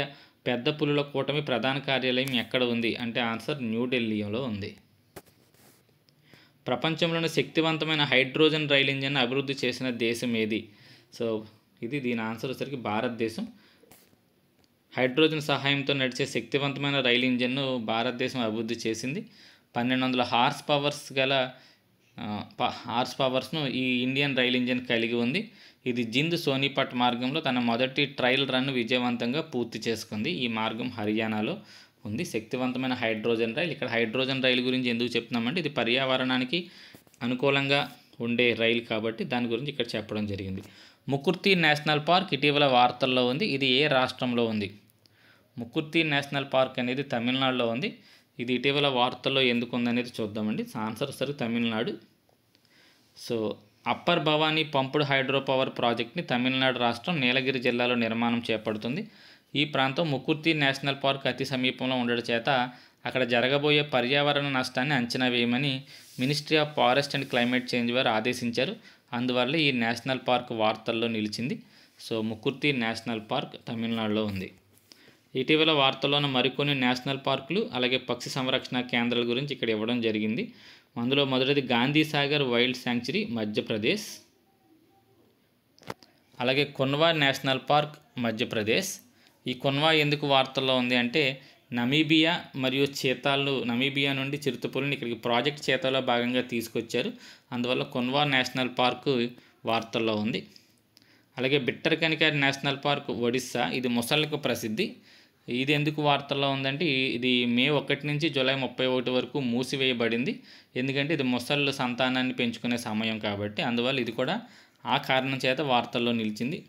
పెద్ద పులుల కూటమి ప్రధాన కార్యాలయం ఎక్కడ ఉంది అంటే ఆన్సర్ న్యూఢిల్లీలో ఉంది. ప్రపంచంలోని శక్తివంతమైన హైడ్రోజన్ రైలు ఇంజిన్ అభివృద్ధి చేసిన దేశం ఏది? సో దీని ఆన్సర్ వచ్చేసరికి భారతదేశం. హైడ్రోజన్ సహాయంతో నడిచే శక్తివంతమైన రైలు ఇంజిన్ను భారతదేశం అభివృద్ధి చేసింది. 1200 హార్స్ పవర్స్ను ఈ ఇండియన్ రైల్ ఇంజిన్ కలిగి ఉంది. ఇది జింద్ సోనిపట్ మార్గంలో తన మొదటి ట్రయల్ రన్ విజయవంతంగా పూర్తి చేసుకుంది. ఈ మార్గం హర్యానాలో ఉంది. శక్తివంతమైన హైడ్రోజన్ రైలు. ఇక్కడ హైడ్రోజన్ రైలు గురించి ఎందుకు చెప్తున్నామంటే ఇది పర్యావరణానికి అనుకూలంగా ఉండే రైలు కాబట్టి దాని గురించి ఇక్కడ చెప్పడం జరిగింది. ముకుర్తి నేషనల్ పార్క్ ఇటీవల వార్తల్లో ఉంది. ఇది ఏ రాష్ట్రంలో ఉంది? ముకుర్తి నేషనల్ పార్క్ అనేది తమిళనాడులో ఉంది. ఇది ఇటీవల వార్తల్లో ఎందుకు ఉందనేది చూద్దామండి. ఆన్సర్ సరే Tamil Nadu. So upper Bhavani pumped hydro power ప్రాజెక్ట్ని తమిళనాడు రాష్ట్రం నీలగిరి జిల్లాలో నిర్మాణం చేపడుతుంది. ఈ ప్రాంతం ముకుర్తి నేషనల్ పార్క్ అతి సమీపంలో ఉండడం చేత అక్కడ జరగబోయే పర్యావరణ నష్టాన్ని అంచనా వేయమని ministry of forest and climate change వారు ఆదేశించారు. అందువల్ల ఈ నేషనల్ పార్క్ వార్తల్లో నిలిచింది. సో ముకుర్తి నేషనల్ పార్క్ తమిళనాడులో ఉంది. ఇటీవల వార్తల్లోని మరికొన్ని నేషనల్ పార్కులు అలాగే పక్షి సంరక్షణ కేంద్రాల గురించి ఇక్కడ ఇవ్వడం జరిగింది. అందులో మొదటిది గాంధీ సాగర్ వైల్డ్ శాంక్చురీ మధ్యప్రదేశ్. అలాగే కొన్వా నేషనల్ పార్క్ మధ్యప్రదేశ్. ఈ కొన్వా ఎందుకు వార్తల్లో ఉంది అంటే నమీబియా మరియు నమీబియా నుండి చిరుతపులిని ఇక్కడికి ప్రాజెక్ట్ చీతాలో భాగంగా తీసుకొచ్చారు. అందువల్ల కొన్వా నేషనల్ పార్కు వార్తల్లో ఉంది. అలాగే బిట్టర్కనిక నేషనల్ పార్క్ ఒడిస్సా. ఇది మొసళ్ళకు ప్రసిద్ధి. ఇది ఎందుకు వార్తల్లో ఉందంటే ఇది మే 1 నుంచి జూలై 31 వరకు మూసివేయబడింది. ఎందుకంటే ఇది మొసళ్ళ సంతానాన్ని పెంచుకునే సమయం కాబట్టి. అందువల్ల ఇది కూడా ఆ కారణం చేత వార్తల్లో నిలిచింది.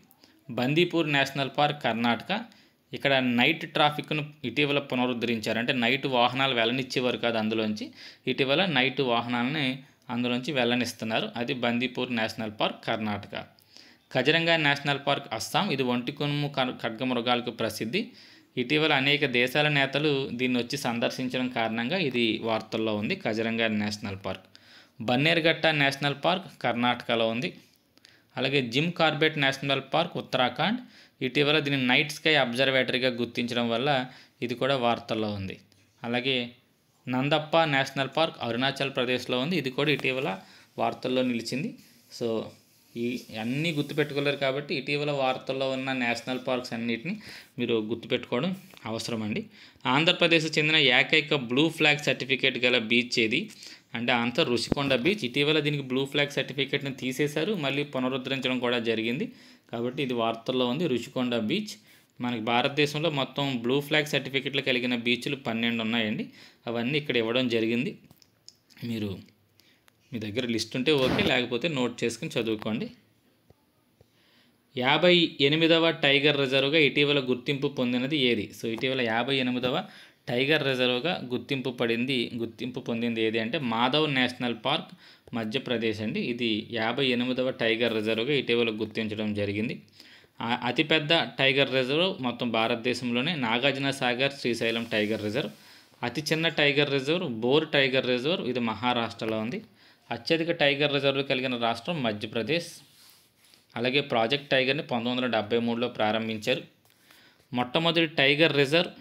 Bandipur national park Karnataka. ఇక్కడ నైట్ ట్రాఫిక్ను ఇటీవల పునరుద్ధరించారు. అంటే నైట్ వాహనాలు వెళ్ళనిచ్చేవారు కాదు అందులోంచి. ఇటీవల నైట్ వాహనాలని అందులోంచి వెళ్ళనిస్తున్నారు. అది Bandipur national park Karnataka. Kaziranga national park Assam. ఇది ఒంటికొమ్ము ఖడ్గమృగాలకు ప్రసిద్ధి. ఇటీవల అనేక దేశాల నేతలు దీన్ని వచ్చి సందర్శించడం కారణంగా ఇది వార్తల్లో ఉంది. Kaziranga national park. Bannerghatta national park కర్ణాటకలో ఉంది. అలాగే Jim Corbett national park Uttarakhand. ఇటీవల దీన్ని నైట్ స్కై అబ్జర్వేటరీగా గుర్తించడం వల్ల ఇది కూడా వార్తల్లో ఉంది. అలాగే నందప్ప నేషనల్ పార్క్ అరుణాచల్ ప్రదేశ్లో ఉంది. ఇది కూడా ఇటీవల వార్తల్లో నిలిచింది. సో ఈ అన్నీ గుర్తుపెట్టుకోలేరు కాబట్టి ఇటీవల వార్తల్లో ఉన్న నేషనల్ పార్క్స్ అన్నిటిని మీరు గుర్తుపెట్టుకోవడం అవసరం అండి. ఆంధ్రప్రదేశ్కు చెందిన ఏకైక బ్లూ ఫ్లాగ్ సర్టిఫికేట్ గల బీచ్ ఏది అంటే ఆన్సర్ రుషికొండ బీచ్. ఇటీవల దీనికి బ్లూ ఫ్లాగ్ సర్టిఫికేట్ని తీసేశారు, మళ్ళీ పునరుద్ధరించడం కూడా జరిగింది కాబట్టి ఇది వార్తల్లో ఉంది. రుషికొండ బీచ్. మనకి భారతదేశంలో మొత్తం బ్లూ ఫ్లాగ్ సర్టిఫికెట్లు కలిగిన బీచ్లు 12 ఉన్నాయండి. అవన్నీ ఇక్కడ ఇవ్వడం జరిగింది. మీరు మీ దగ్గర లిస్ట్ ఉంటే ఓకే, లేకపోతే నోట్ చేసుకుని చదువుకోండి. 58వ టైగర్ రిజర్వ్గా ఇటీవల గుర్తింపు పొందినది ఏది? సో ఇటీవల 58వ టైగర్ రిజర్వ్గా గుర్తింపు పొందింది ఏది అంటే మాధవ్ నేషనల్ పార్క్ మధ్యప్రదేశ్ అండి. ఇది 58వ టైగర్ రిజర్వ్గా ఇటీవల గుర్తించడం జరిగింది. అతిపెద్ద టైగర్ రిజర్వ్ మొత్తం భారతదేశంలోనే నాగార్జున సాగర్ శ్రీశైలం టైగర్ రిజర్వ్. అతి చిన్న tiger reserve bore tiger reserve, ఇది మహారాష్ట్రలో ఉంది. అత్యధిక టైగర్ రిజర్వ్ కలిగిన రాష్ట్రం మధ్యప్రదేశ్. అలాగే ప్రాజెక్ట్ టైగర్ని 1973లో ప్రారంభించారు. మొట్టమొదటి tiger reserve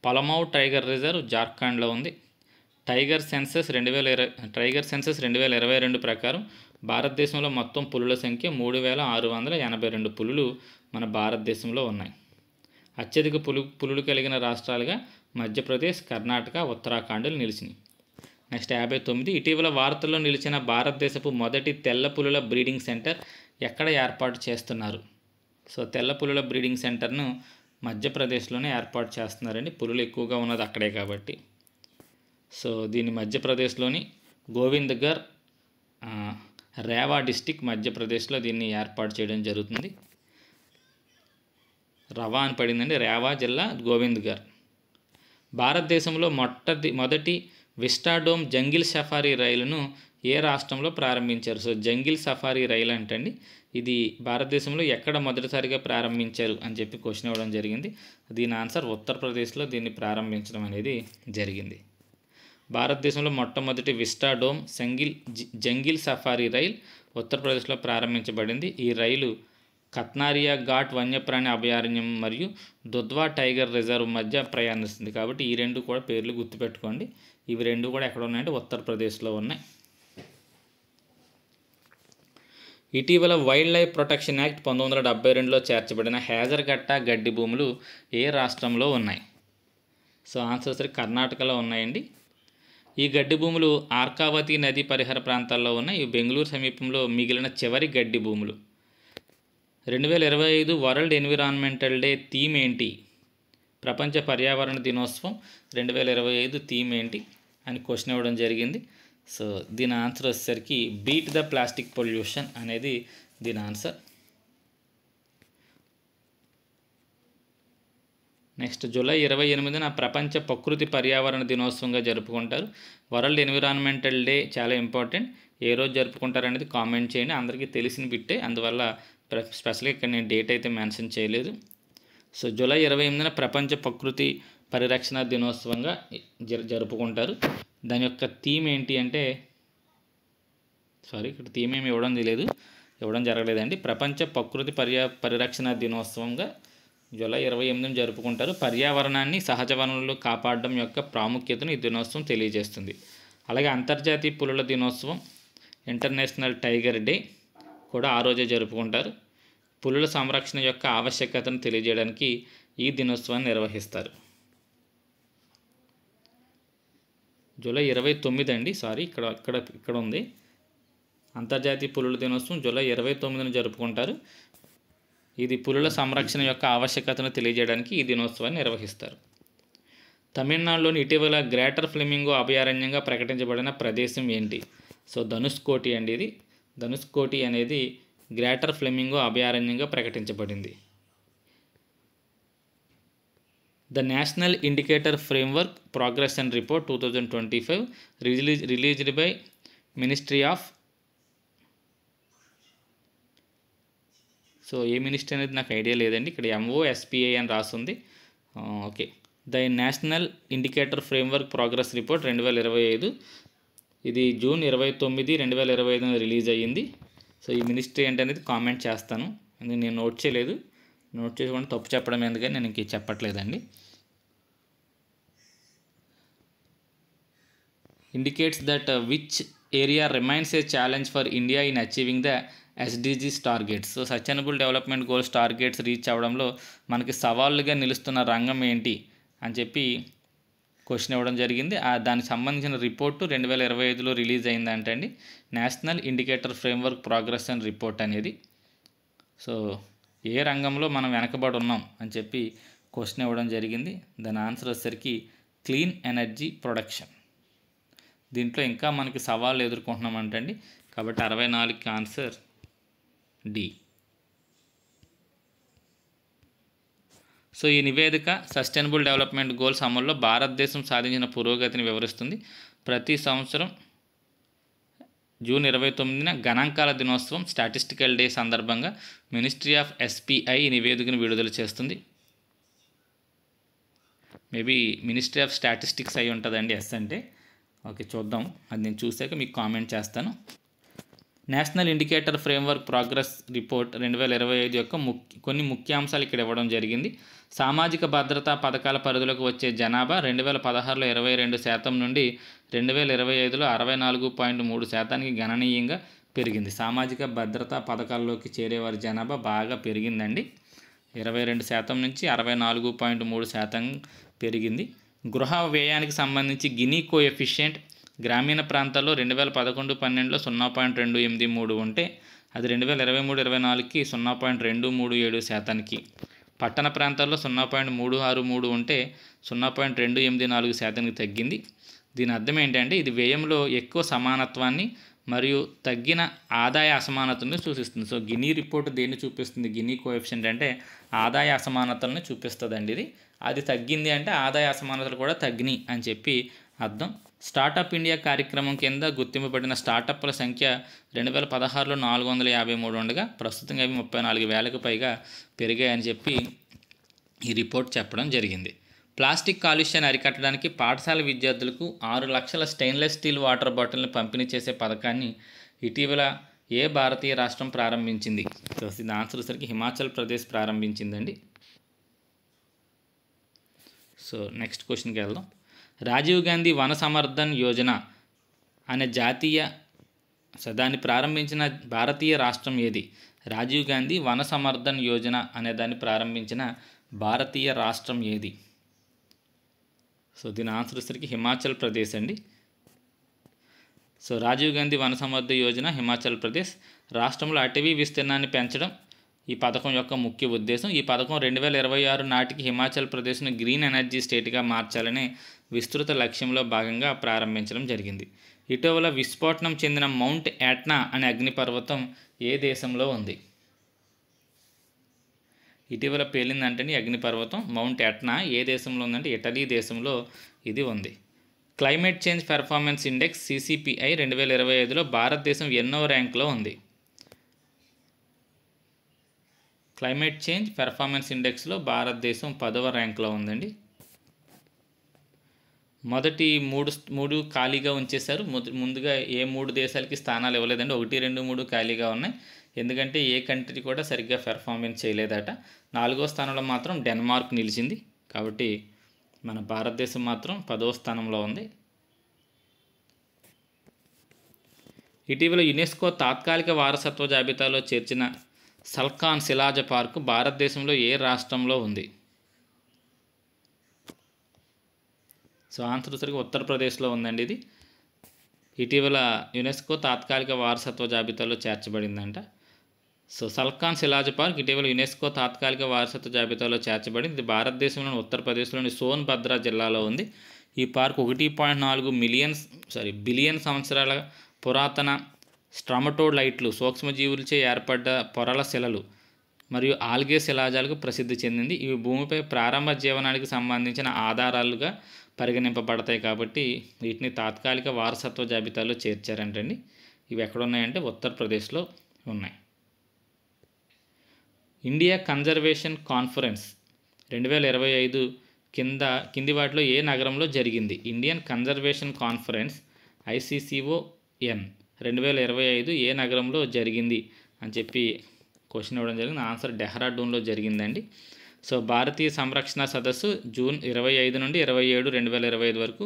Palamau tiger reserve జార్ఖండ్లో ఉంది. టైగర్ సెన్సస్ 2022 ప్రకారం భారతదేశంలో మొత్తం పులుల సంఖ్య 3682 పులులు మన భారతదేశంలో ఉన్నాయి. అత్యధిక పులులు కలిగిన రాష్ట్రాలుగా మధ్యప్రదేశ్, కర్ణాటక, ఉత్తరాఖండ్లు నిలిచినాయి. నెక్స్ట్ 59 ఇటీవల వార్తల్లో నిలిచిన భారతదేశపు మొదటి తెల్ల పులుల బ్రీడింగ్ సెంటర్ ఎక్కడ ఏర్పాటు చేస్తున్నారు? సో తెల్ల పులుల బ్రీడింగ్ సెంటర్ను మధ్యప్రదేశ్లోనే ఏర్పాటు చేస్తున్నారండి. పులులు ఎక్కువగా ఉన్నది అక్కడే కాబట్టి. సో దీన్ని మధ్యప్రదేశ్లోని గోవింద్ఘర్ రేవా డిస్టిక్ మధ్యప్రదేశ్లో దీన్ని ఏర్పాటు చేయడం జరుగుతుంది. రవా అని పడిందండి, రేవా జిల్లా గోవింద్ఘర్. భారతదేశంలో మొదటి విస్టాడోమ్ జంగిల్ సఫారీ రైలును ఏ రాష్ట్రంలో ప్రారంభించారు? సో జంగిల్ సఫారీ రైలు అంటండి, ఇది భారతదేశంలో ఎక్కడ మొదటిసారిగా ప్రారంభించారు అని చెప్పి క్వశ్చన్ ఇవ్వడం జరిగింది. దీని ఆన్సర్ ఉత్తరప్రదేశ్లో దీన్ని ప్రారంభించడం అనేది జరిగింది. భారతదేశంలో మొట్టమొదటి విస్టాడోమ్ జంగిల్ సఫారీ రైల్ ఉత్తరప్రదేశ్లో ప్రారంభించబడింది. ఈ రైలు కత్నారియా ఘాట్ వన్యప్రాణి అభయారణ్యం మరియు దుధ్వా టైగర్ రిజర్వ్ మధ్య ప్రయాణిస్తుంది. కాబట్టి ఈ రెండు కూడా పేర్లు గుర్తుపెట్టుకోండి. ఇవి రెండు కూడా ఎక్కడ ఉన్నాయంటే ఉత్తరప్రదేశ్లో ఉన్నాయి. ఇటీవల వైల్డ్ లైఫ్ ప్రొటెక్షన్ యాక్ట్ 1972లో చేర్చబడిన హేజర్ఘట్ట గడ్డి భూములు ఏ రాష్ట్రంలో ఉన్నాయి? సో ఆన్సర్ సరే కర్ణాటకలో ఉన్నాయండి. ఈ గడ్డి భూములు ఆర్కావతి నది పరిసర ప్రాంతాల్లో ఉన్నాయి. ఇవి బెంగళూరు సమీపంలో మిగిలిన చివరి గడ్డి భూములు. 2025 వరల్డ్ ఎన్విరాన్మెంటల్ డే థీమ్ ఏంటి? ప్రపంచ పర్యావరణ దినోత్సవం 2025 థీమ్ ఏంటి అని క్వశ్చన్ ఇవ్వడం జరిగింది. సో దీని ఆన్సర్ వచ్చేసరికి బీట్ ద ప్లాస్టిక్ పొల్యూషన్ అనేది దీని ఆన్సర్. నెక్స్ట్ జూలై 28న ప్రపంచ ప్రకృతి పర్యావరణ దినోత్సవంగా జరుపుకుంటారు. వరల్డ్ ఎన్విరాన్మెంటల్ డే చాలా ఇంపార్టెంట్. ఏ రోజు జరుపుకుంటారు అనేది కామెంట్ చేయండి. అందరికీ తెలిసిన బిట్టే, అందువల్ల స్పెషల్గా ఇక్కడ నేను డేట్ అయితే మెన్షన్ చేయలేదు. సో జూలై 28న ప్రపంచ ప్రకృతి పరిరక్షణ దినోత్సవంగా జరుపుకుంటారు. దాని యొక్క థీమ్ ఏంటి అంటే ఇక్కడ థీమ్ ఏమి ఇవ్వడం జరగలేదండి. ప్రపంచ ప్రకృతి పరిరక్షణ దినోత్సవంగా జూలై 28న జరుపుకుంటారు. పర్యావరణాన్ని సహజ వనరులు కాపాడడం యొక్క ప్రాముఖ్యతను ఈ దినోత్సవం తెలియజేస్తుంది. అలాగే అంతర్జాతీయ పులుల దినోత్సవం ఇంటర్నేషనల్ టైగర్ డే కూడా ఆ రోజే జరుపుకుంటారు. పులుల సంరక్షణ యొక్క ఆవశ్యకతను తెలియజేయడానికి ఈ దినోత్సవాన్ని నిర్వహిస్తారు. జూలై 29 అండి, ఇక్కడ ఉంది. అంతర్జాతీయ పులుల దినోత్సవం జూలై 29న జరుపుకుంటారు. ఇది పులుల సంరక్షణ యొక్క ఆవశ్యకతను తెలియజేయడానికి ఈ దినోత్సవాన్ని నిర్వహిస్తారు. తమిళనాడులోని ఇటీవల గ్రేటర్ ఫ్లెమింగో అభయారణ్యంగా ప్రకటించబడిన ప్రదేశం ఏంటి? సో ధనుష్కోటి అండి. ఇది ధనుష్కోటి అనేది గ్రేటర్ ఫ్లెమింగో అభయారణ్యంగా ప్రకటించబడింది. The national indicator framework progress and report 2025 released by ministry of so ఏ మినిస్ట్రీ అనేది నాకు ఐడియా లేదండి. ఇక్కడ MOSPI అని రాస్తుంది. Okay, the national indicator framework progress report 2025 ఇది జూన్ 29, 2025 రిలీజ్ అయ్యింది. సో ఈ మినిస్ట్రీ ఏంటనేది కామెంట్ చేస్తాను, నేను నోట్ చేయలేదు. నోట్ చేసుకోండి, తప్పు చెప్పడం ఎందుకని నేను ఇంక చెప్పట్లేదండి. Indicates that which area remains a challenge for India in achieving the SDGs targets. So sustainable development goals targets reach అవ్వడంలో మనకి సవాళ్ళుగా నిలుస్తున్న రంగం ఏంటి అని చెప్పి క్వశ్చన్ ఇవ్వడం జరిగింది. దానికి సంబంధించిన రిపోర్టు 2025లో రిలీజ్ అయిందంటే అండి, national indicator framework progress and report అనేది. సో ఏ రంగంలో మనం వెనకబడి ఉన్నాం అని చెప్పి క్వశ్చన్ ఇవ్వడం జరిగింది. దాని ఆన్సర్ వచ్చేసరికి క్లీన్ ఎనర్జీ ప్రొడక్షన్. దీంట్లో ఇంకా మనకి సవాళ్ళు ఎదుర్కొంటున్నామంటే అండి, కాబట్టి 64కి ఆన్సర్ డి. సో ఈ నివేదిక సస్టైనబుల్ డెవలప్మెంట్ గోల్స్ అమల్లో భారతదేశం సాధించిన పురోగతిని వివరిస్తుంది. ప్రతి సంవత్సరం జూన్ 29న గణాంకాల దినోత్సవం స్టాటిస్టికల్ డే సందర్భంగా మినిస్ట్రీ ఆఫ్ ఎస్పీఐ ఈ నివేదికను విడుదల చేస్తుంది. మేబీ మినిస్ట్రీ ఆఫ్ స్టాటిస్టిక్స్ అయి ఉంటుందండి ఎస్ అంటే. ఓకే, చూద్దాం, అది నేను చూసాక మీకు కామెంట్ చేస్తాను. National indicator framework progress report 2025 యొక్క కొన్ని ముఖ్యాంశాలు ఇక్కడ ఇవ్వడం జరిగింది. సామాజిక భద్రతా పథకాల పరిధిలోకి వచ్చే జనాభా 2016లో 22% నుండి 2025లో 64.3%కి గణనీయంగా పెరిగింది. సామాజిక భద్రతా పథకాల్లోకి చేరేవారి జనాభా బాగా పెరిగిందండి. 22% నుంచి 64.3% పెరిగింది. గృహ వ్యయానికి సంబంధించి గినీ కోఎఫిషియంట్ గ్రామీణ ప్రాంతాల్లో 2011-12లో 0.283 ఉంటే అది 2023-24కి 0.237%కి, పట్టణ ప్రాంతాల్లో 0.363 ఉంటే 0.284%కి తగ్గింది. దీని అర్థం ఏంటంటే ఇది వ్యయంలో ఎక్కువ సమానత్వాన్ని మరియు తగ్గిన ఆదాయ అసమానతలను సూచిస్తుంది. సో గినీ రిపోర్ట్ దేన్ని చూపిస్తుంది? గినీ కోఎఫిషియంట్ అంటే ఆదాయ అసమానతలను చూపిస్తుందండి. అది తగ్గింది అంటే ఆదాయ అసమానతలు కూడా తగ్గినాయి అని చెప్పి అర్థం. స్టార్టప్ ఇండియా కార్యక్రమం కింద గుర్తింపబడిన స్టార్టప్ల సంఖ్య 2016లో 453 ఉండగా ప్రస్తుతంగా అవి 34,000కు పైగా పెరిగాయని చెప్పి ఈ రిపోర్ట్ చెప్పడం జరిగింది. ప్లాస్టిక్ కాలుష్యాన్ని అరికట్టడానికి పాఠశాల విద్యార్థులకు 6 లక్షల స్టెయిన్లెస్ స్టీల్ వాటర్ బాటిల్ని పంపిణీ చేసే పథకాన్ని ఇటీవల ఏ భారతీయ రాష్ట్రం ప్రారంభించింది? సో ఇది ఆన్సర్ వచ్చేసరికి హిమాచల్ ప్రదేశ్ ప్రారంభించిందండి. సో నెక్స్ట్ క్వశ్చన్కి వెళ్దాం. రాజీవ్ గాంధీ వన సంవర్ధన్ యోజన అనే దాన్ని ప్రారంభించిన భారతీయ రాష్ట్రం ఏది? రాజీవ్ గాంధీ వన సంవర్ధన్ యోజన అనే దాన్ని ప్రారంభించిన భారతీయ రాష్ట్రం ఏది? సో దీని ఆన్సర్ వచ్చేసరికి హిమాచల్ ప్రదేశ్ అండి. సో రాజీవ్ గాంధీ వన సంవర్ధన్ యోజన హిమాచల్ ప్రదేశ్ రాష్ట్రంలో అటవీ విస్తీర్ణాన్ని పెంచడం ఈ పథకం యొక్క ముఖ్య ఉద్దేశం. ఈ పథకం 2026 నాటికి హిమాచల్ ప్రదేశ్ను గ్రీన్ ఎనర్జీ స్టేట్గా మార్చాలనే విస్తృత లక్ష్యంలో భాగంగా ప్రారంభించడం జరిగింది. ఇటీవల విస్ఫోటనం చెందిన మౌంట్ ఎట్నా అనే అగ్నిపర్వతం ఏ దేశంలో ఉంది? ఇటీవల పేలిందంటే అగ్నిపర్వతం మౌంట్ ఎట్నా ఏ దేశంలో ఉందంటే ఇటలీ దేశంలో ఇది ఉంది. Climate change performance index CCPI 2025లో భారతదేశం ఎన్నో ర్యాంక్లో ఉంది? క్లైమేట్ చేంజ్ పెర్ఫార్మెన్స్ ఇండెక్స్లో భారతదేశం 10వ ర్యాంక్లో ఉందండి. మొదటి మూడు ఖాళీగా ఉంచేశారు. ముందుగా ఏ 3 దేశాలకి స్థానాలు ఇవ్వలేదండి. 1, 2, 3 ఖాళీగా ఉన్నాయి. ఎందుకంటే ఏ కంట్రీ కూడా సరిగ్గా పెర్ఫార్మెన్స్ చేయలేదట. 4వ స్థానంలో మాత్రం డెన్మార్క్ నిలిచింది. కాబట్టి మన భారతదేశం మాత్రం 10వ స్థానంలో ఉంది. ఇటీవల యునెస్కో తాత్కాలిక వారసత్వ జాబితాలో చేర్చిన సల్ఖాన్ శిలాజ పార్కు భారతదేశంలో ఏ రాష్ట్రంలో ఉంది? సో ఆన్సర్ సరిగ్గా ఉత్తరప్రదేశ్లో ఉందండి. ఇది ఇటీవల యునెస్కో తాత్కాలిక వారసత్వ జాబితాలో చేర్చబడిందంట. సో సల్ఖాన్ శిలాజ పార్క్ ఇటీవల యునెస్కో తాత్కాలిక వారసత్వ జాబితాలో చేర్చబడింది. ఇది భారతదేశంలోని ఉత్తరప్రదేశ్లోని సోన్భద్ర జిల్లాలో ఉంది. ఈ పార్క్ 1.4 బిలియన్ సంవత్సరాల పురాతన స్ట్రమటోలైట్లు సూక్ష్మజీవులచే ఏర్పడ్డ పొరల శిలలు మరియు ఆల్గే శిలాజాలకు ప్రసిద్ధి చెందింది. ఇవి భూమిపై ప్రారంభ జీవనానికి సంబంధించిన ఆధారాలుగా పరిగణింపబడతాయి కాబట్టి వీటిని తాత్కాలిక వారసత్వ జాబితాలో చేర్చారంటండి. ఇవి ఎక్కడున్నాయంటే ఉత్తరప్రదేశ్లో ఉన్నాయి. ఇండియా కన్జర్వేషన్ కాన్ఫరెన్స్ 2025 కింది వాటిలో ఏ నగరంలో జరిగింది? ఇండియన్ కన్జర్వేషన్ కాన్ఫరెన్స్ ICCON 2025 ఏ నగరంలో జరిగింది అని చెప్పి క్వశ్చన్ ఇవ్వడం జరిగింది. ఆన్సర్ డెహ్రాడూన్లో జరిగిందండి. సో భారతీయ సంరక్షణ సదస్సు జూన్ 25 నుండి 27, 2025 వరకు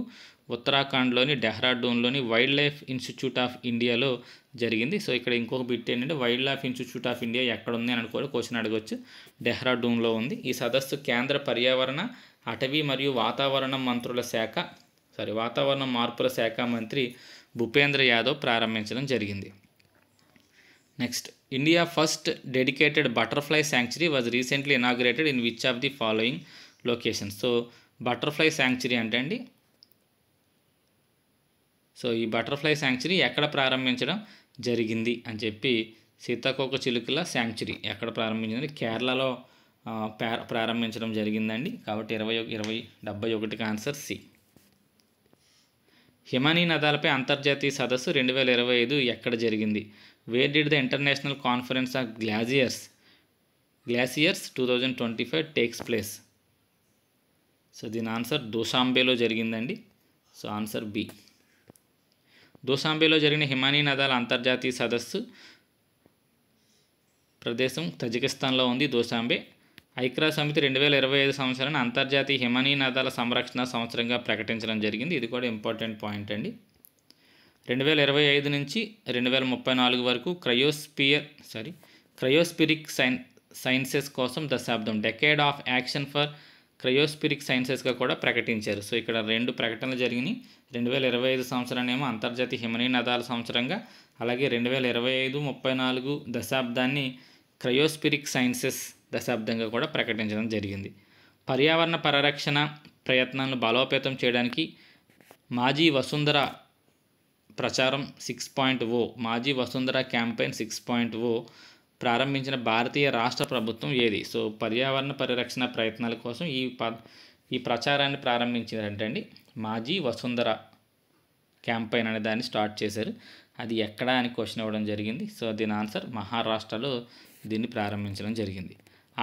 ఉత్తరాఖండ్లోని డెహ్రాడూన్లోని వైల్డ్ లైఫ్ ఇన్స్టిట్యూట్ ఆఫ్ ఇండియాలో జరిగింది. సో ఇక్కడ ఇంకొక బిట్ ఏంటంటే wild life institute of India ఎక్కడ ఉంది అని కూడా క్వశ్చన్ అడగవచ్చు. డెహ్రాడూన్లో ఉంది. ఈ సదస్సు కేంద్ర పర్యావరణ, అటవీ మరియు వాతావరణ మార్పుల శాఖ మంత్రి భూపేంద్ర యాదవ్ ప్రారంభించడం జరిగింది. Next, India first dedicated butterfly sanctuary was recently inaugurated in which of the following locations. So butterfly sanctuary అంటే అండి, సో ఈ బటర్ఫ్లై శాంక్చురీ ఎక్కడ ప్రారంభించడం జరిగింది అని చెప్పి, సీతాకోక చిలుకల శాంక్చురీ ఎక్కడ ప్రారంభించింది? కేరళలో ప్రారంభించడం జరిగిందండి. కాబట్టి 71కి ఆన్సర్ సి. హిమానీ నదాలపై అంతర్జాతీయ సదస్సు 2025 ఎక్కడ జరిగింది? Where did the international conference of glaciers 2025 takes place? So దీని ఆన్సర్ దోసాంబేలో జరిగిందండి. So answer B. దోసాంబేలో జరిగిన హిమానీ నదాల అంతర్జాతీయ సదస్సు ప్రదేశం తజికిస్తాన్లో ఉంది. దోసాంబే ఐక్యరాజ్య సమితి 2025 సంవత్సరాన్ని అంతర్జాతీయ హిమానీ నదాల సంరక్షణ సంవత్సరంగా ప్రకటించడం జరిగింది. ఇది కూడా ఇంపార్టెంట్ పాయింట్ అండి. 2025 నుంచి 2034 వరకు క్రయోస్పిరిక్ సైన్సెస్ కోసం దశాబ్దం డెకేడ్ ఆఫ్ యాక్షన్ ఫర్ క్రయోస్పిరిక్ సైన్సెస్గా కూడా ప్రకటించారు. సో ఇక్కడ 2 ప్రకటనలు జరిగినాయి. 2025 సంవత్సరాన్ని ఏమో అంతర్జాతీయ హిమానీ నదాల సంవత్సరంగా, అలాగే 2025-34 దశాబ్దాన్ని క్రయోస్పిరిక్ సైన్సెస్ దశాబ్దంగా కూడా ప్రకటించడం జరిగింది. పర్యావరణ పరిరక్షణ ప్రయత్నాలను బలోపేతం చేయడానికి మాజీ వసుంధర ప్రచారం 6.0 మాజీ వసుంధర క్యాంపెయిన్ 6.0 ప్రారంభించిన భారతీయ రాష్ట్ర ప్రభుత్వం ఏది? సో పర్యావరణ పరిరక్షణ ప్రయత్నాల కోసం ఈ ప్రచారాన్ని ప్రారంభించారంటే అండి మాజీ వసుంధర క్యాంపెయిన్ అనే దాన్ని స్టార్ట్ చేశారు. అది ఎక్కడ అని క్వశ్చన్ ఇవ్వడం జరిగింది. సో దీని ఆన్సర్ మహారాష్ట్రలో దీన్ని ప్రారంభించడం జరిగింది.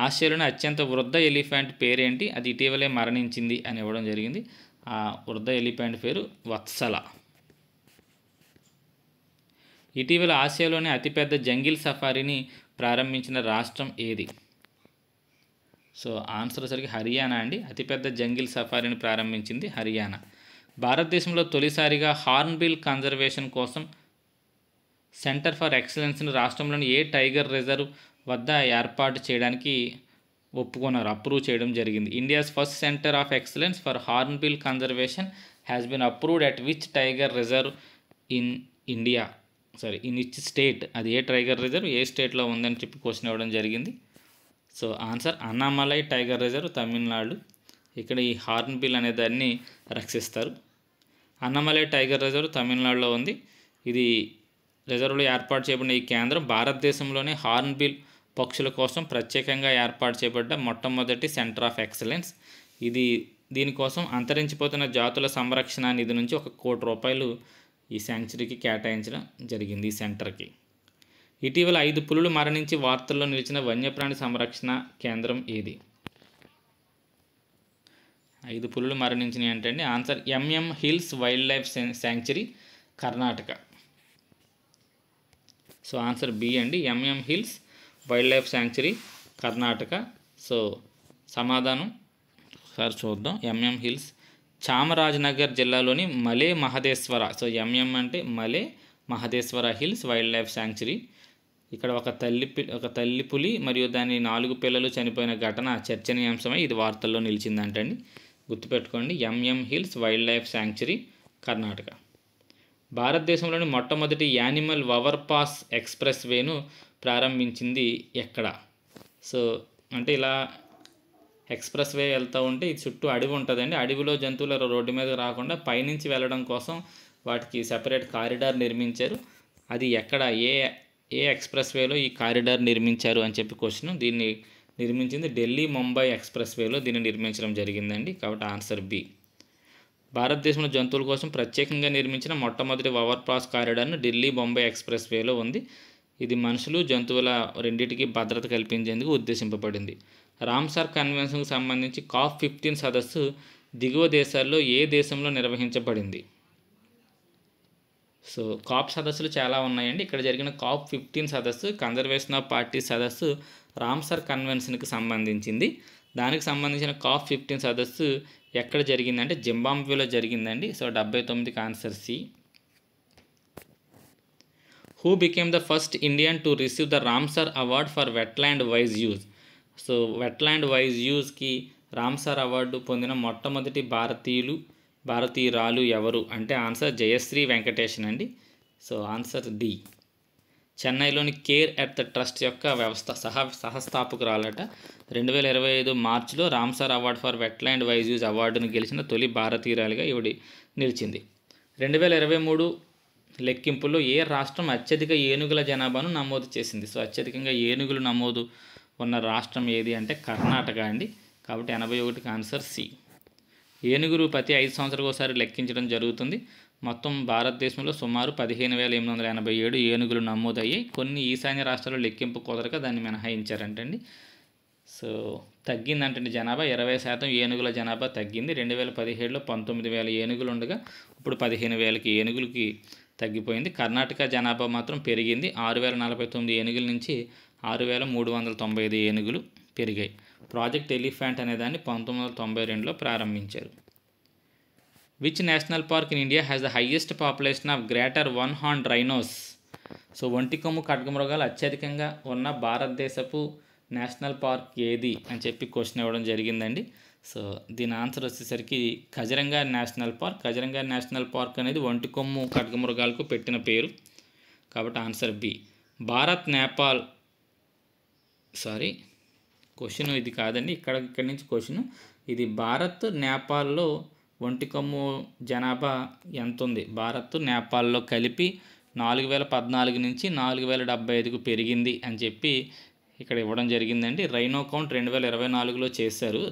ఆసియాలోని అత్యంత వృద్ధ ఎలిఫెంట్ పేరేంటి? అది ఇటీవలే మరణించింది అని ఇవ్వడం జరిగింది. ఆ వృద్ధ ఎలిఫెంట్ పేరు వత్సల. ఇటీవల ఆసియాలోని అతిపెద్ద జంగిల్ సఫారీని ప్రారంభించిన రాష్ట్రం ఏది? సో ఆన్సర్ సరికి హర్యానా అండి. అతిపెద్ద జంగిల్ సఫారీని ప్రారంభించింది హర్యానా. భారతదేశంలో తొలిసారిగా హార్న్బిల్ కన్జర్వేషన్ కోసం సెంటర్ ఫర్ ఎక్సలెన్స్ని రాష్ట్రంలోని ఏ టైగర్ రిజర్వ్ వద్ద ఏర్పాటు చేయడానికి అప్రూవ్ చేయడం జరిగింది. India's first centre of excellence for hornbill conservation has been approved at which tiger reserve in which state? అది ఏ టైగర్ రిజర్వ్ ఏ స్టేట్లో ఉందని చెప్పి క్వశ్చన్ ఇవ్వడం జరిగింది. So answer Annamalai tiger reserve, Tamil Nadu. ఇక్కడ ఈ హార్న్బిల్ అనే దాన్ని రక్షిస్తారు. అన్నామలై టైగర్ రిజర్వ్ తమిళనాడులో ఉంది. ఇది రిజర్వ్లో ఏర్పాటు చేయబడిన ఈ కేంద్రం భారతదేశంలోనే హార్న్బిల్ పక్షుల కోసం ప్రత్యేకంగా ఏర్పాటు చేయబడ్డ మొట్టమొదటి సెంటర్ ఆఫ్ ఎక్సలెన్స్. దీనికోసం అంతరించిపోతున్న జాతుల సంరక్షణ నిధి నుంచి ₹1 కోటి ఈ శాంక్చురీకి కేటాయించడం జరిగింది. ఈ సెంటర్కి ఇటీవల 5 పులులు మరణించి వార్తల్లో నిలిచిన వన్యప్రాణి సంరక్షణ కేంద్రం ఏది? 5 పులులు మరణించినాయి అంటే అండి answer MM hills wildlife sanctuary, Karnataka. So answer B అండి, MM hills wildlife sanctuary, Karnataka. So సమాధానం ఒకసారి చూద్దాం. ఎంఎం హిల్స్ చామరాజ్నగర్ జిల్లాలోని మలే మహదేశ్వర. సో ఎంఎం అంటే Male Mahadeshwara hills wildlife sanctuary. ఇక్కడ ఒక తల్లి పులి మరియు దాని 4 పిల్లలు చనిపోయిన ఘటన చర్చనీయాంశమై ఇది వార్తల్లో నిలిచిందంటండి. గుర్తుపెట్టుకోండి, MM hills wildlife sanctuary, Karnataka. భారతదేశంలోని మొట్టమొదటి యానిమల్ ఓవర్ పాస్ ఎక్స్ప్రెస్ వేను ప్రారంభించింది ఎక్కడ? సో అంటే ఇలా ఎక్స్ప్రెస్ వే వెళ్తూ ఉంటే ఇది చుట్టూ అడవి ఉంటుందండి. అడవిలో జంతువులు రోడ్డు మీద రాకుండా పైనుంచి వెళ్ళడం కోసం వాటికి సెపరేట్ కారిడార్ నిర్మించారు. అది ఎక్కడ ఏ ఎక్స్ప్రెస్ వేలో ఈ కారిడార్ నిర్మించారు అని చెప్పి క్వశ్చన్. దీన్ని నిర్మించింది ఢిల్లీ ముంబై ఎక్స్ప్రెస్ వేలో దీన్ని నిర్మించడం జరిగిందండి. కాబట్టి ఆన్సర్ బి. భారతదేశంలో జంతువుల కోసం ప్రత్యేకంగా నిర్మించిన మొట్టమొదటి ఓవర్ పాస్ కారిడార్ను ఢిల్లీ ముంబై ఎక్స్ప్రెస్ వేలో ఉంది. ఇది మనుషులు జంతువుల రెండింటికి భద్రత కల్పించేందుకు ఉద్దేశింపబడింది. రామ్సార్ కన్వెన్షన్కు సంబంధించి COP15 సదస్సు దిగువ దేశాల్లో ఏ దేశంలో నిర్వహించబడింది? సో కాప్ సదస్సులు చాలా ఉన్నాయండి. ఇక్కడ జరిగిన COP15 సదస్సు కన్జర్వేషన్ ఆఫ్ పార్టీ సదస్సు రామ్సర్ కన్వెన్షన్కి సంబంధించింది. దానికి సంబంధించిన COP15 సదస్సు ఎక్కడ జరిగిందంటే జింబాబ్వేలో జరిగిందండి. సో 79కి answer C. Who became the first Indian to receive the Ramsar award for wetland wise use. So wetland wise యూజ్కి రామ్సర్ అవార్డు పొందిన మొట్టమొదటి భారతీయురాలు ఎవరు అంటే ఆన్సర్ జయశ్రీ వెంకటేషన్ అండి. So answer D. చెన్నైలోని కేర్ ఎట్ ద ట్రస్ట్ యొక్క సహస్థాపకురాలట. 2025 మార్చిలో Ramsar award for wetland wise use అవార్డును గెలిచిన తొలి భారతీయురాలిగా ఈవిడ నిలిచింది. 2023 లెక్కింపులో ఏ రాష్ట్రం అత్యధిక ఏనుగుల జనాభాను నమోదు చేసింది. సో అత్యధికంగా ఏనుగులు నమోదు ఉన్న రాష్ట్రం ఏది అంటే కర్ణాటక అండి. కాబట్టి 81కి ఆన్సర్ సి. ఏనుగులు ప్రతి 5 సంవత్సరాలకు ఒకసారి లెక్కించడం జరుగుతుంది. మొత్తం భారతదేశంలో సుమారు 15,887 ఏనుగులు నమోదయ్యాయి. కొన్ని ఈశాన్య రాష్ట్రాల్లో లెక్కింపు కుదరక దాన్ని మినహాయించారంటండి. సో తగ్గిందంటండి జనాభా 20% ఏనుగుల జనాభా తగ్గింది. 2017లో 19,000 ఏనుగులు ఉండగా ఇప్పుడు 15,000 ఏనుగులకి తగ్గిపోయింది. కర్ణాటక జనాభా మాత్రం పెరిగింది. 6,049 ఏనుగుల నుంచి 6,395 ఏనుగులు పెరిగాయి. ప్రాజెక్ట్ ఎలిఫెంట్ అనేదాన్ని 1992లో ప్రారంభించారు. Which national park in India has the highest population of greater one horned rhinos. So ఒంటికొమ్ము ఖడ్గమృగాలు అత్యధికంగా ఉన్న భారతదేశపు నేషనల్ పార్క్ ఏది అని చెప్పి క్వశ్చన్ ఇవ్వడం జరిగిందండి. సో దీని ఆన్సర్ వచ్చేసరికి Kaziranga national park. Kaziranga national park అనేది ఒంటికొమ్ము ఖడ్గమృగాలకు పెట్టిన పేరు. కాబట్టి ఆన్సర్ బి. క్వశ్చన్ ఇది కాదండి, ఇక్కడి నుంచి క్వశ్చన్ ఇది. భారత్ నేపాల్లో ఒంటికొమ్ము జనాభా ఎంత ఉంది? భారత్ నేపాల్లో కలిపి 4,014 నుంచి 4,075కు పెరిగింది అని చెప్పి ఇక్కడ ఇవ్వడం జరిగిందండి. రైనో కౌంట్ 2024లో చేశారు.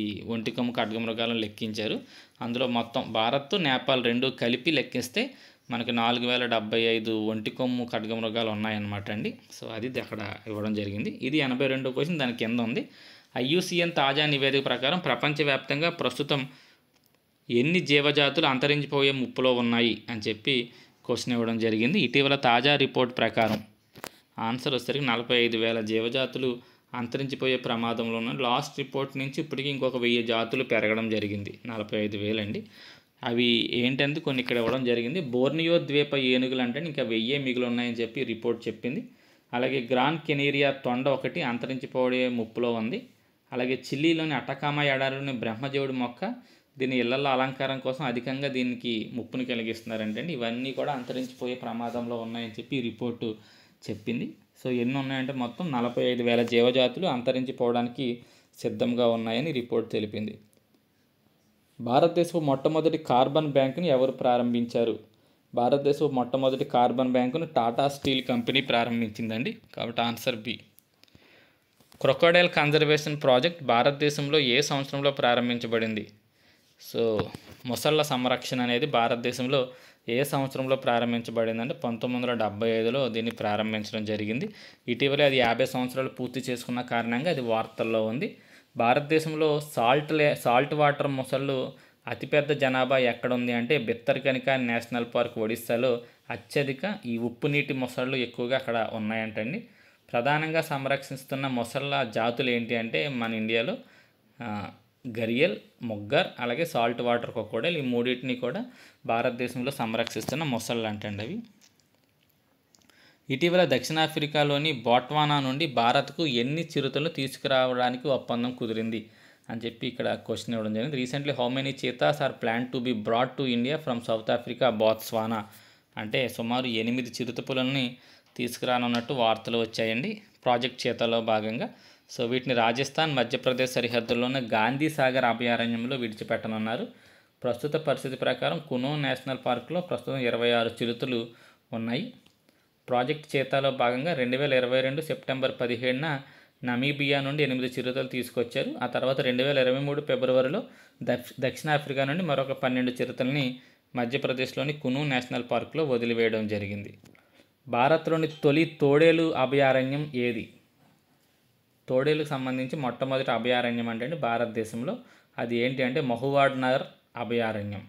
ఈ ఒంటికొమ్ము ఖడ్గమృగాలను లెక్కించారు. అందులో మొత్తం భారత్ నేపాల్ రెండు కలిపి లెక్కిస్తే మనకి 4,075 ఒంటికొమ్ము ఖడ్గమృగాలు ఉన్నాయన్నమాట అండి. సో అది అక్కడ ఇవ్వడం జరిగింది. ఇది 82వ క్వశ్చన్, దాని కింద ఉంది. IUCN తాజా నివేదిక ప్రకారం ప్రపంచవ్యాప్తంగా ప్రస్తుతం ఎన్ని జీవజాతులు అంతరించిపోయే ముప్పులో ఉన్నాయి అని చెప్పి క్వశ్చన్ ఇవ్వడం జరిగింది. ఇటీవల తాజా రిపోర్ట్ ప్రకారం ఆన్సర్ వచ్చేసరికి 45,000 జీవజాతులు అంతరించిపోయే ప్రమాదంలో ఉన్నాయి. లాస్ట్ రిపోర్ట్ నుంచి ఇప్పటికీ ఇంకొక 1000 జాతులు పెరగడం జరిగింది. 45,000 అండి. అవి ఏంటంటే కొన్ని ఇక్కడ ఇవ్వడం జరిగింది. బోర్నియో ద్వీప ఏనుగులు అంటే ఇంకా 1000 మిగిలి ఉన్నాయని చెప్పి రిపోర్ట్ చెప్పింది. అలాగే గ్రాన్ కెనీరియా తొండ ఒకటి అంతరించిపోయే ముప్పులో ఉంది. అలాగే చిల్లీలోని అటకామా ఎడారిలోని బ్రహ్మజీవుడి మొక్క, దీని ఇళ్లలో అలంకారం కోసం అధికంగా దీనికి ముప్పును కలిగిస్తున్నారంటే ఇవన్నీ కూడా అంతరించిపోయే ప్రమాదంలో ఉన్నాయని చెప్పి ఈ రిపోర్టు చెప్పింది. సో ఎన్ని ఉన్నాయంటే మొత్తం 45,000 జీవజాతులు అంతరించిపోవడానికి సిద్ధంగా ఉన్నాయని రిపోర్ట్ తెలిపింది. భారతదేశపు మొట్టమొదటి కార్బన్ బ్యాంకును ఎవరు ప్రారంభించారు? భారతదేశపు మొట్టమొదటి కార్బన్ బ్యాంకును టాటా స్టీల్ కంపెనీ ప్రారంభించిందండి. కాబట్టి answer B. Crocodile conservation project భారతదేశంలో ఏ సంవత్సరంలో ప్రారంభించబడింది? సో మొసళ్ళ సంరక్షణ అనేది భారతదేశంలో ఏ సంవత్సరంలో ప్రారంభించబడిందంటే 1975లో దీన్ని ప్రారంభించడం జరిగింది. ఇటీవలే అది 50 సంవత్సరాలు పూర్తి చేసుకున్న కారణంగా అది వార్తల్లో ఉంది. భారతదేశంలో సాల్ట్ వాటర్ మొసళ్ళు అతిపెద్ద జనాభా ఎక్కడుంది అంటే బిత్తర్కనిక నేషనల్ పార్క్ ఒడిస్సాలో అత్యధిక ఈ ఉప్పు నీటి మొసళ్ళు ఎక్కువగా అక్కడ ఉన్నాయంటండి. ప్రధానంగా సంరక్షిస్తున్న మొసళ్ళ జాతులు ఏంటి అంటే మన ఇండియాలో గరియల్, మొగ్గర్, అలాగే సాల్ట్ వాటర్ క్రొకోడైల్, ఈ మూడింటిని కూడా భారతదేశంలో సంరక్షిస్తున్న మొసళ్ళు అంటండి అవి. ఇటీవల దక్షిణాఫ్రికాలోని బోట్వానా నుండి భారత్కు ఎన్ని చిరుతలు తీసుకురావడానికి ఒప్పందం కుదిరింది అని చెప్పి ఇక్కడ క్వశ్చన్ ఇవ్వడం జరిగింది. Recently how many cheetahs are plan to be brought to India from South Africa, Botswana అంటే సుమారు 8 చిరుతపులని తీసుకురానున్నట్టు వార్తలు వచ్చాయండి ప్రాజెక్ట్ చీతాలో భాగంగా. సో వీటిని రాజస్థాన్, మధ్యప్రదేశ్ సరిహద్దుల్లోని గాంధీ సాగర్ అభయారణ్యంలో విడిచిపెట్టనున్నారు. ప్రస్తుత పరిస్థితి ప్రకారం కునో నేషనల్ పార్క్లో ప్రస్తుతం 26 చిరుతలు ఉన్నాయి. ప్రాజెక్ట్ చీతాలో భాగంగా 2022 సెప్టెంబర్ 17న నమీబియా నుండి 8 చిరుతలు తీసుకొచ్చారు. ఆ తర్వాత 2023 ఫిబ్రవరిలో దక్షిణాఫ్రికా నుండి మరొక 12 చిరుతల్ని మధ్యప్రదేశ్లోని కును నేషనల్ పార్క్లో వదిలివేయడం జరిగింది. భారత్లోని తొలి తోడేలు అభయారణ్యం ఏది? తోడేలుకు సంబంధించి మొట్టమొదటి అభయారణ్యం అంటే భారతదేశంలో అది ఏంటి అంటే మహువాడ్నగర్ అభయారణ్యం.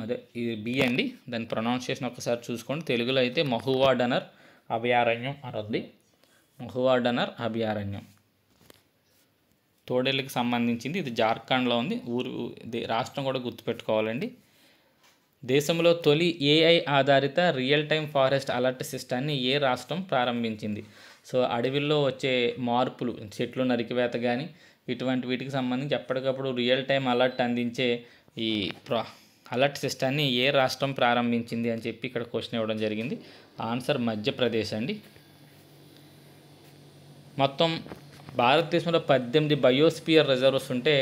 అదే ఇది బి అండి. దాని ప్రొనౌన్సియేషన్ ఒకసారి చూసుకోండి. తెలుగులో అయితే మహువా డనర్ అభయారణ్యం అనుంది. మహువా డనర్ అభయారణ్యం తోడేళ్ళకి సంబంధించింది. ఇది జార్ఖండ్లో ఉంది. రాష్ట్రం కూడా గుర్తుపెట్టుకోవాలండి. దేశంలో తొలి ఏఐ ఆధారిత రియల్ టైం ఫారెస్ట్ అలర్ట్ సిస్టాన్ని ఏ రాష్ట్రం ప్రారంభించింది? సో అడవిలో వచ్చే మార్పులు, చెట్లు నరికివేత కానీ ఇటువంటి వీటికి సంబంధించి ఎప్పటికప్పుడు రియల్ టైం అలర్ట్ అందించే ఈ అలర్ట్ సిస్టాన్ని ఏ రాష్ట్రం ప్రారంభించింది అని చెప్పి ఇక్కడ క్వశ్చన్ ఇవ్వడం జరిగింది. ఆన్సర్ మధ్యప్రదేశ్ అండి. మొత్తం భారతదేశంలో 18 బయోస్పియర్ రిజర్వ్స్ ఉంటే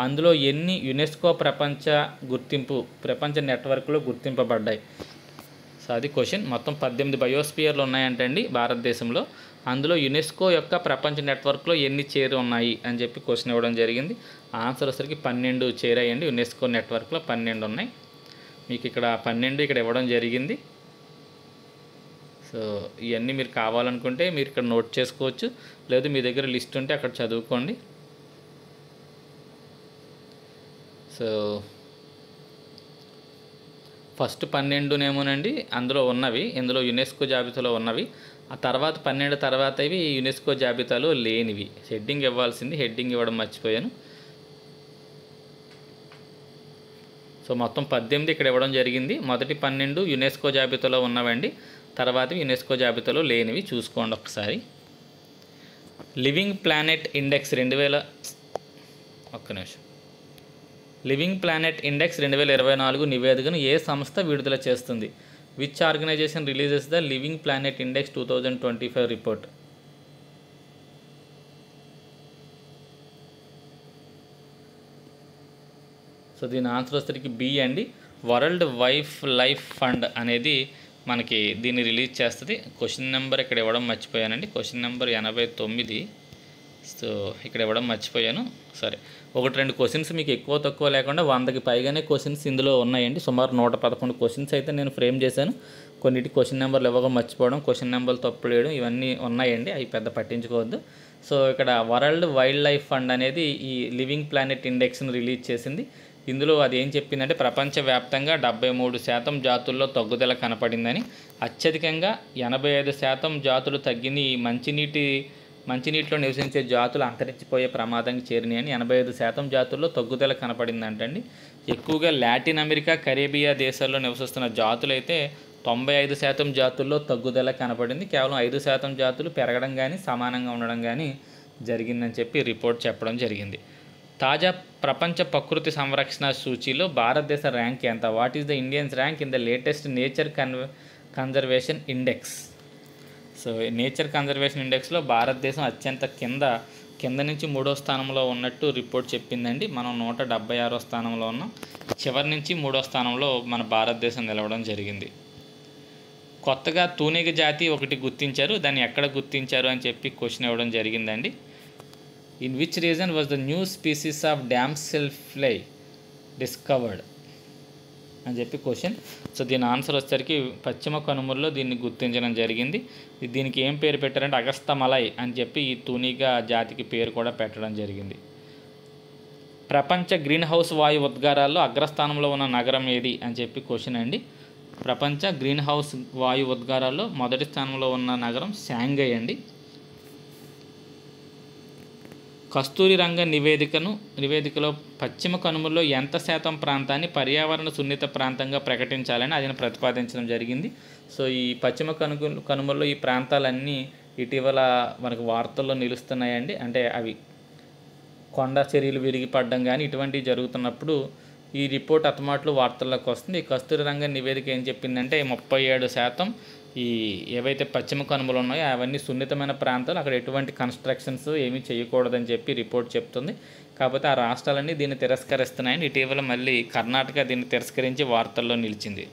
అందులో ఎన్ని యునెస్కో ప్రపంచ నెట్వర్క్లో గుర్తింపబడ్డాయి? సో అది క్వశ్చన్. మొత్తం 18 బయోస్పియర్లు ఉన్నాయంటండి భారతదేశంలో. అందులో యునెస్కో యొక్క ప్రపంచ నెట్వర్క్లో ఎన్ని చేరి ఉన్నాయి అని చెప్పి క్వశ్చన్ ఇవ్వడం జరిగింది. ఆన్సర్ వచ్చరికి 12 చేరాయండి. యునెస్కో నెట్వర్క్లో 12 ఉన్నాయి. మీకు ఇక్కడ 12 ఇక్కడ ఇవ్వడం జరిగింది. సో ఇవన్నీ మీరు కావాలనుకుంటే మీరు ఇక్కడ నోట్ చేసుకోవచ్చు, లేదు మీ దగ్గర లిస్ట్ ఉంటే అక్కడ చదువుకోండి. సో ఫస్ట్ 12నేమోనండి అందులో ఉన్నవి, ఇందులో యునెస్కో జాబితాలో ఉన్నవి. ఆ తర్వాత 12 తర్వాత ఇవి యునెస్కో జాబితాలో లేనివి. హెడ్డింగ్ ఇవ్వాల్సింది, హెడ్డింగ్ ఇవ్వడం మర్చిపోయాను. సో మొత్తం 18 ఇక్కడ ఇవ్వడం జరిగింది. మొదటి 12 యునెస్కో జాబితాలో ఉన్నవండి, తర్వాత యునెస్కో జాబితాలో లేనివి. చూసుకోండి ఒకసారి. లివింగ్ ప్లానెట్ ఇండెక్స్ 2024 నివేదికను ఏ సంస్థ విడుదల చేస్తుంది? Which organization releases the living planet index 2025 report? So దీని ఆన్సర్ వచ్చేసరికి బి అండి. వరల్డ్ లైఫ్ ఫండ్ అనేది మనకి దీన్ని రిలీజ్ చేస్తుంది. క్వశ్చన్ నెంబర్ ఇక్కడ ఇవ్వడం మర్చిపోయానండి. Question number 89. సో ఇక్కడ ఇవ్వడం మర్చిపోయాను. సరే, 1-2 క్వశ్చన్స్ మీకు ఎక్కువ తక్కువ లేకుండా 100కి పైగానే క్వశ్చన్స్ ఇందులో ఉన్నాయండి. సుమారు 111 క్వశ్చన్స్ అయితే నేను ఫ్రేమ్ చేశాను. కొన్నిటి క్వశ్చన్ నెంబర్లు ఇవ్వడం మర్చిపోవడం, క్వశ్చన్ నెంబర్లు తప్పు వేయడం ఇవన్నీ ఉన్నాయండి. అవి పెద్ద పట్టించుకోవద్దు. సో ఇక్కడ వరల్డ్ వైల్డ్ లైఫ్ ఫండ్ అనేది ఈ లివింగ్ ప్లానెట్ ఇండెక్స్ని రిలీజ్ చేసింది. ఇందులో అది ఏం చెప్పిందంటే ప్రపంచవ్యాప్తంగా 73% జాతుల్లో తగ్గుదల కనపడిందని, అత్యధికంగా 85% జాతులు తగ్గిని మంచినీటిలో నివసించే జాతులు అంతరించిపోయే ప్రమాదానికి చేరినాయని 85% జాతుల్లో తగ్గుదల కనపడిందంటండి. ఎక్కువగా లాటిన్ అమెరికా, కరేబియా దేశాల్లో నివసిస్తున్న జాతులైతే 95% జాతుల్లో తగ్గుదల కనపడింది. కేవలం 5% జాతులు పెరగడం కానీ సమానంగా ఉండడం కానీ జరిగిందని చెప్పి రిపోర్ట్ చెప్పడం జరిగింది. తాజా ప్రపంచ ప్రకృతి సంరక్షణ సూచీలో భారతదేశ ర్యాంక్ ఎంత? What is the Indians rank in the latest nature conservation index? So nature conservation ఇండెక్స్లో భారతదేశం అత్యంత కింద నుంచి 3వ స్థానంలో ఉన్నట్టు రిపోర్ట్ చెప్పిందండి. మనం 176వ స్థానంలో ఉన్నాం. చివరి నుంచి 3వ స్థానంలో మన భారతదేశం నిలవడం జరిగింది. కొత్తగా తూనిగ జాతి ఒకటి గుర్తించారు. దాన్ని ఎక్కడ గుర్తించారు అని చెప్పి క్వశ్చన్ ఇవ్వడం జరిగిందండి. In which region was the new species of damselfly discovered అని చెప్పి క్వశ్చన్. సో దీని ఆన్సర్ వచ్చేసరికి పశ్చిమ కనుమల్లో దీన్ని గుర్తించడం జరిగింది. దీనికి ఏం పేరు పెట్టారంటే అగస్తమలై అని చెప్పి ఈ తూనిగా జాతికి పేరు కూడా పెట్టడం జరిగింది. ప్రపంచ గ్రీన్ హౌస్ వాయు ఉద్గారాల్లో అగ్రస్థానంలో ఉన్న నగరం ఏది అని చెప్పి క్వశ్చన్ అండి. ప్రపంచ గ్రీన్ హౌస్ వాయు ఉద్గారాల్లో మొదటి స్థానంలో ఉన్న నగరం షాంఘై అండి. కస్తూరి రంగ నివేదికలో పశ్చిమ కనుమల్లో ఎంత శాతం ప్రాంతాన్ని పర్యావరణ సున్నిత ప్రాంతంగా ప్రకటించాలని అది ప్రతిపాదించడం జరిగింది. సో ఈ పశ్చిమ కనుమల్లో ఈ ప్రాంతాలన్నీ ఇటీవల మనకు వార్తల్లో నిలుస్తున్నాయండి. అంటే అవి కొండ చర్యలు విరిగిపడడం కానీ ఇటువంటివి జరుగుతున్నప్పుడు ఈ రిపోర్ట్ అతమాట్లు వార్తల్లోకి వస్తుంది. ఈ కస్తూరి రంగ నివేదిక ఏం చెప్పిందంటే 37% ఈ ఏవైతే పశ్చిమ కనుమలు ఉన్నాయో అవన్నీ సున్నితమైన ప్రాంతాలు, అక్కడ ఎటువంటి కన్స్ట్రక్షన్స్ ఏమీ చేయకూడదని చెప్పి రిపోర్ట్ చెప్తుంది. కాకపోతే ఆ రాష్ట్రాలన్నీ దీన్ని తిరస్కరిస్తున్నాయని ఇటీవల మళ్ళీ కర్ణాటక దీన్ని తిరస్కరించి వార్తల్లో నిలిచింది.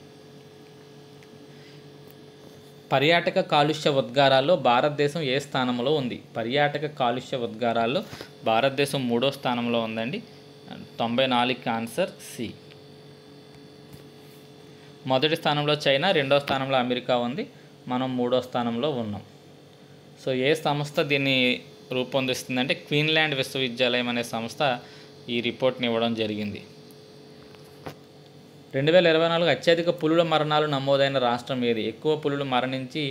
పర్యాటక కాలుష్య ఉద్గారాల్లో భారతదేశం ఏ స్థానంలో ఉంది? పర్యాటక కాలుష్య ఉద్గారాల్లో భారతదేశం 3వ స్థానంలో ఉందండి. 94కి ఆన్సర్ సి. మొదటి స్థానంలో చైనా, 2వ స్థానంలో అమెరికా ఉంది. మనం 3వ స్థానంలో ఉన్నాం. సో ఏ సంస్థ దీన్ని రూపొందిస్తుందంటే క్వీన్లాండ్ విశ్వవిద్యాలయం అనే సంస్థ ఈ రిపోర్ట్ని ఇవ్వడం జరిగింది. 2024 అత్యధిక పులుల మరణాలు నమోదైన రాష్ట్రం ఏది? ఎక్కువ పులులు మరణించి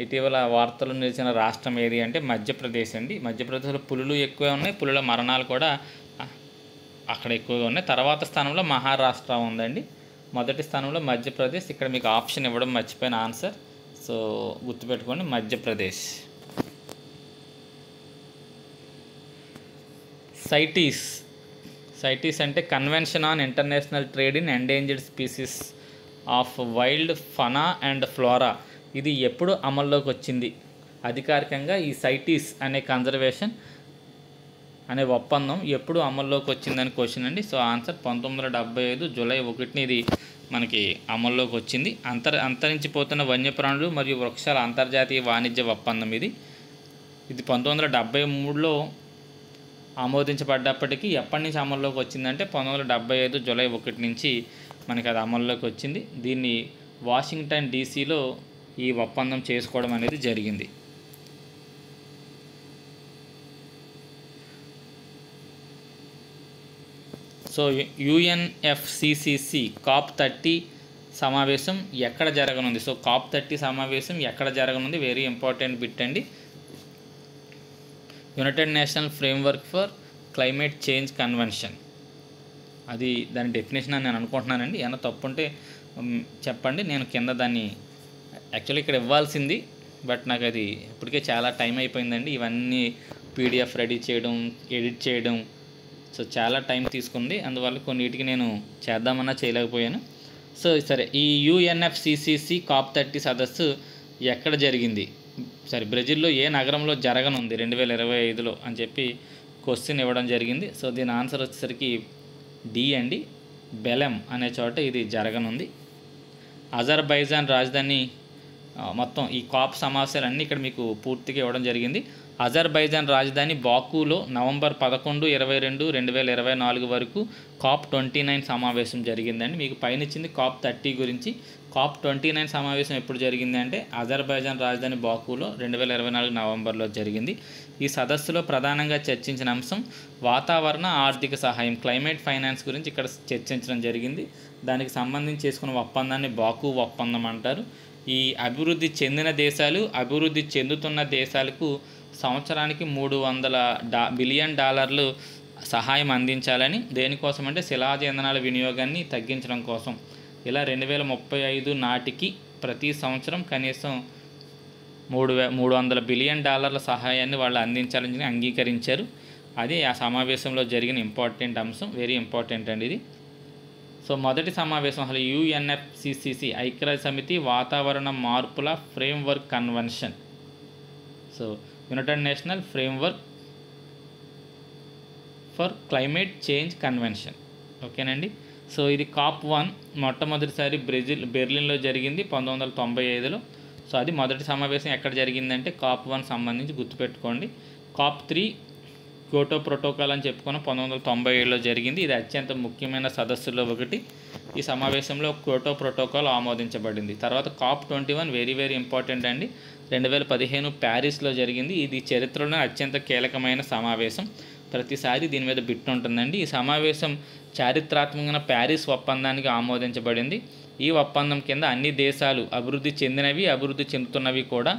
ఇటీవల వార్తలు నిలిచిన రాష్ట్రం ఏది అంటే మధ్యప్రదేశ్ అండి. మధ్యప్రదేశ్లో పులులు ఎక్కువే ఉన్నాయి, పులుల మరణాలు కూడా అక్కడ ఎక్కువగా ఉన్నాయి. తర్వాత స్థానంలో మహారాష్ట్ర ఉందండి. మొదటి స్థానంలో మధ్యప్రదేశ్. ఇక్కడ మీకు ఆప్షన్ ఇవ్వడం మర్చిపోయిన ఆన్సర్, సో గుర్తుపెట్టుకోండి మధ్యప్రదేశ్. సైటీస్ అంటే convention on international trade in endangered species of wild fauna and flora. ఇది ఎప్పుడు అమల్లోకి వచ్చింది? అధికారికంగా ఈ సైటీస్ అనే కన్జర్వేషన్ అనే ఒప్పందం ఎప్పుడు అమల్లోకి వచ్చిందని క్వశ్చన్ అండి. సో ఆన్సర్ 1975 జూలై 1 ఇది మనకి అమల్లోకి వచ్చింది. అంతరించిపోతున్న వన్యప్రాణులు మరియు వృక్షాల అంతర్జాతీయ వాణిజ్య ఒప్పందం ఇది 1973లో ఆమోదించబడ్డప్పటికీ ఎప్పటి నుంచి అమల్లోకి వచ్చిందంటే 1975 జూలై 1 నుంచి మనకి అది అమల్లోకి వచ్చింది. దీన్ని వాషింగ్టన్ డీసీలో ఈ ఒప్పందం చేసుకోవడం అనేది జరిగింది. సో యుఎన్ఎఫ్సిసిసి COP30 సమావేశం ఎక్కడ జరగనుంది? సో COP30 సమావేశం ఎక్కడ జరగనుంది? వెరీ ఇంపార్టెంట్ బిట్ అండి. United national framework for climate change convention, అది దాని డెఫినేషన్ అని నేను అనుకుంటున్నానండి. ఏమైనా తప్పు ఉంటే చెప్పండి, నేను కింద దాన్ని యాక్చువల్లీ ఇక్కడ ఇవ్వాల్సింది, బట్ నాకు అది ఇప్పటికే చాలా టైం అయిపోయిందండి. ఇవన్నీ PDF రెడీ చేయడం, ఎడిట్ చేయడం, సో చాలా టైం తీసుకుంది. అందువల్ల కొన్నిటికి నేను చేద్దామన్నా చేయలేకపోయాను. సో సరే, ఈ యుఎన్ఎఫ్సిసిసి COP30 సదస్సు ఎక్కడ జరిగింది? సరే, బ్రెజిల్లో ఏ నగరంలో జరగనుంది 2025లో అని చెప్పి క్వశ్చన్ ఇవ్వడం జరిగింది. సో దీని ఆన్సర్ వచ్చేసరికి డి అండి, బెలెమ్ అనే చోట ఇది జరగనుంది. అజర్బైజాన్ రాజధాని మొత్తం ఈ COP సమావేశాలన్నీ ఇక్కడ మీకు పూర్తిగా ఇవ్వడం జరిగింది. అజర్బైజాన్ రాజధాని బాకులో నవంబర్ 11, 22, 2024 వరకు COP29 సమావేశం జరిగిందండి. మీకు పైన ఇచ్చింది COP30 గురించి. COP29 సమావేశం ఎప్పుడు జరిగింది అంటే అజర్బైజాన్ రాజధాని బాకులో 2024 నవంబర్లో జరిగింది. ఈ సదస్సులో ప్రధానంగా చర్చించిన అంశం వాతావరణ ఆర్థిక సహాయం, క్లైమేట్ ఫైనాన్స్ గురించి ఇక్కడ చర్చించడం జరిగింది. దానికి సంబంధించి చేసుకున్న ఒప్పందాన్ని బాకు ఒప్పందం అంటారు. ఈ అభివృద్ధి చెందిన దేశాలు, అభివృద్ధి చెందుతున్న దేశాలకు సంవత్సరానికి $300 బిలియన్ సహాయం అందించాలని, దేనికోసం అంటే శిలాజ ఇంధనాల వినియోగాన్ని తగ్గించడం కోసం. ఇలా 2035 నాటికి ప్రతి సంవత్సరం కనీసం $300 బిలియన్ సహాయాన్ని వాళ్ళు అందించాలని అంగీకరించారు. అది ఆ సమావేశంలో జరిగిన ఇంపార్టెంట్ అంశం, వెరీ ఇంపార్టెంట్ అండి ఇది. సో మొదటి సమావేశం అసలు యుఎన్ఎఫ్సిసిసి ఐక్యరాజ్య సమితి వాతావరణ మార్పుల framework convention. So United national framework for climate change convention, ఓకేనండి. సో ఇది COP1 మొట్టమొదటిసారి బెర్లిన్లో జరిగింది 1995లో. సో అది మొదటి సమావేశం ఎక్కడ జరిగిందంటే COP1 సంబంధించి గుర్తుపెట్టుకోండి. COP3 క్యోటో ప్రోటోకాల్ అని చెప్పుకున్న 1997లో జరిగింది. ఇది అత్యంత ముఖ్యమైన సదస్సులో ఒకటి. ఈ సమావేశంలో క్యోటో ప్రోటోకాల్ ఆమోదించబడింది. తర్వాత COP21 వెరీ ఇంపార్టెంట్ అండి, 2015 ప్యారిస్లో జరిగింది. ఇది చరిత్రలోనే అత్యంత కీలకమైన సమావేశం. ప్రతిసారి దీని మీద బిట్ ఉంటుందండి. ఈ సమావేశం చారిత్రాత్మకమైన ప్యారిస్ ఒప్పందానికి ఆమోదించబడింది. ఈ ఒప్పందం కింద అన్ని దేశాలు, అభివృద్ధి చెందినవి, అభివృద్ధి చెందుతున్నవి కూడా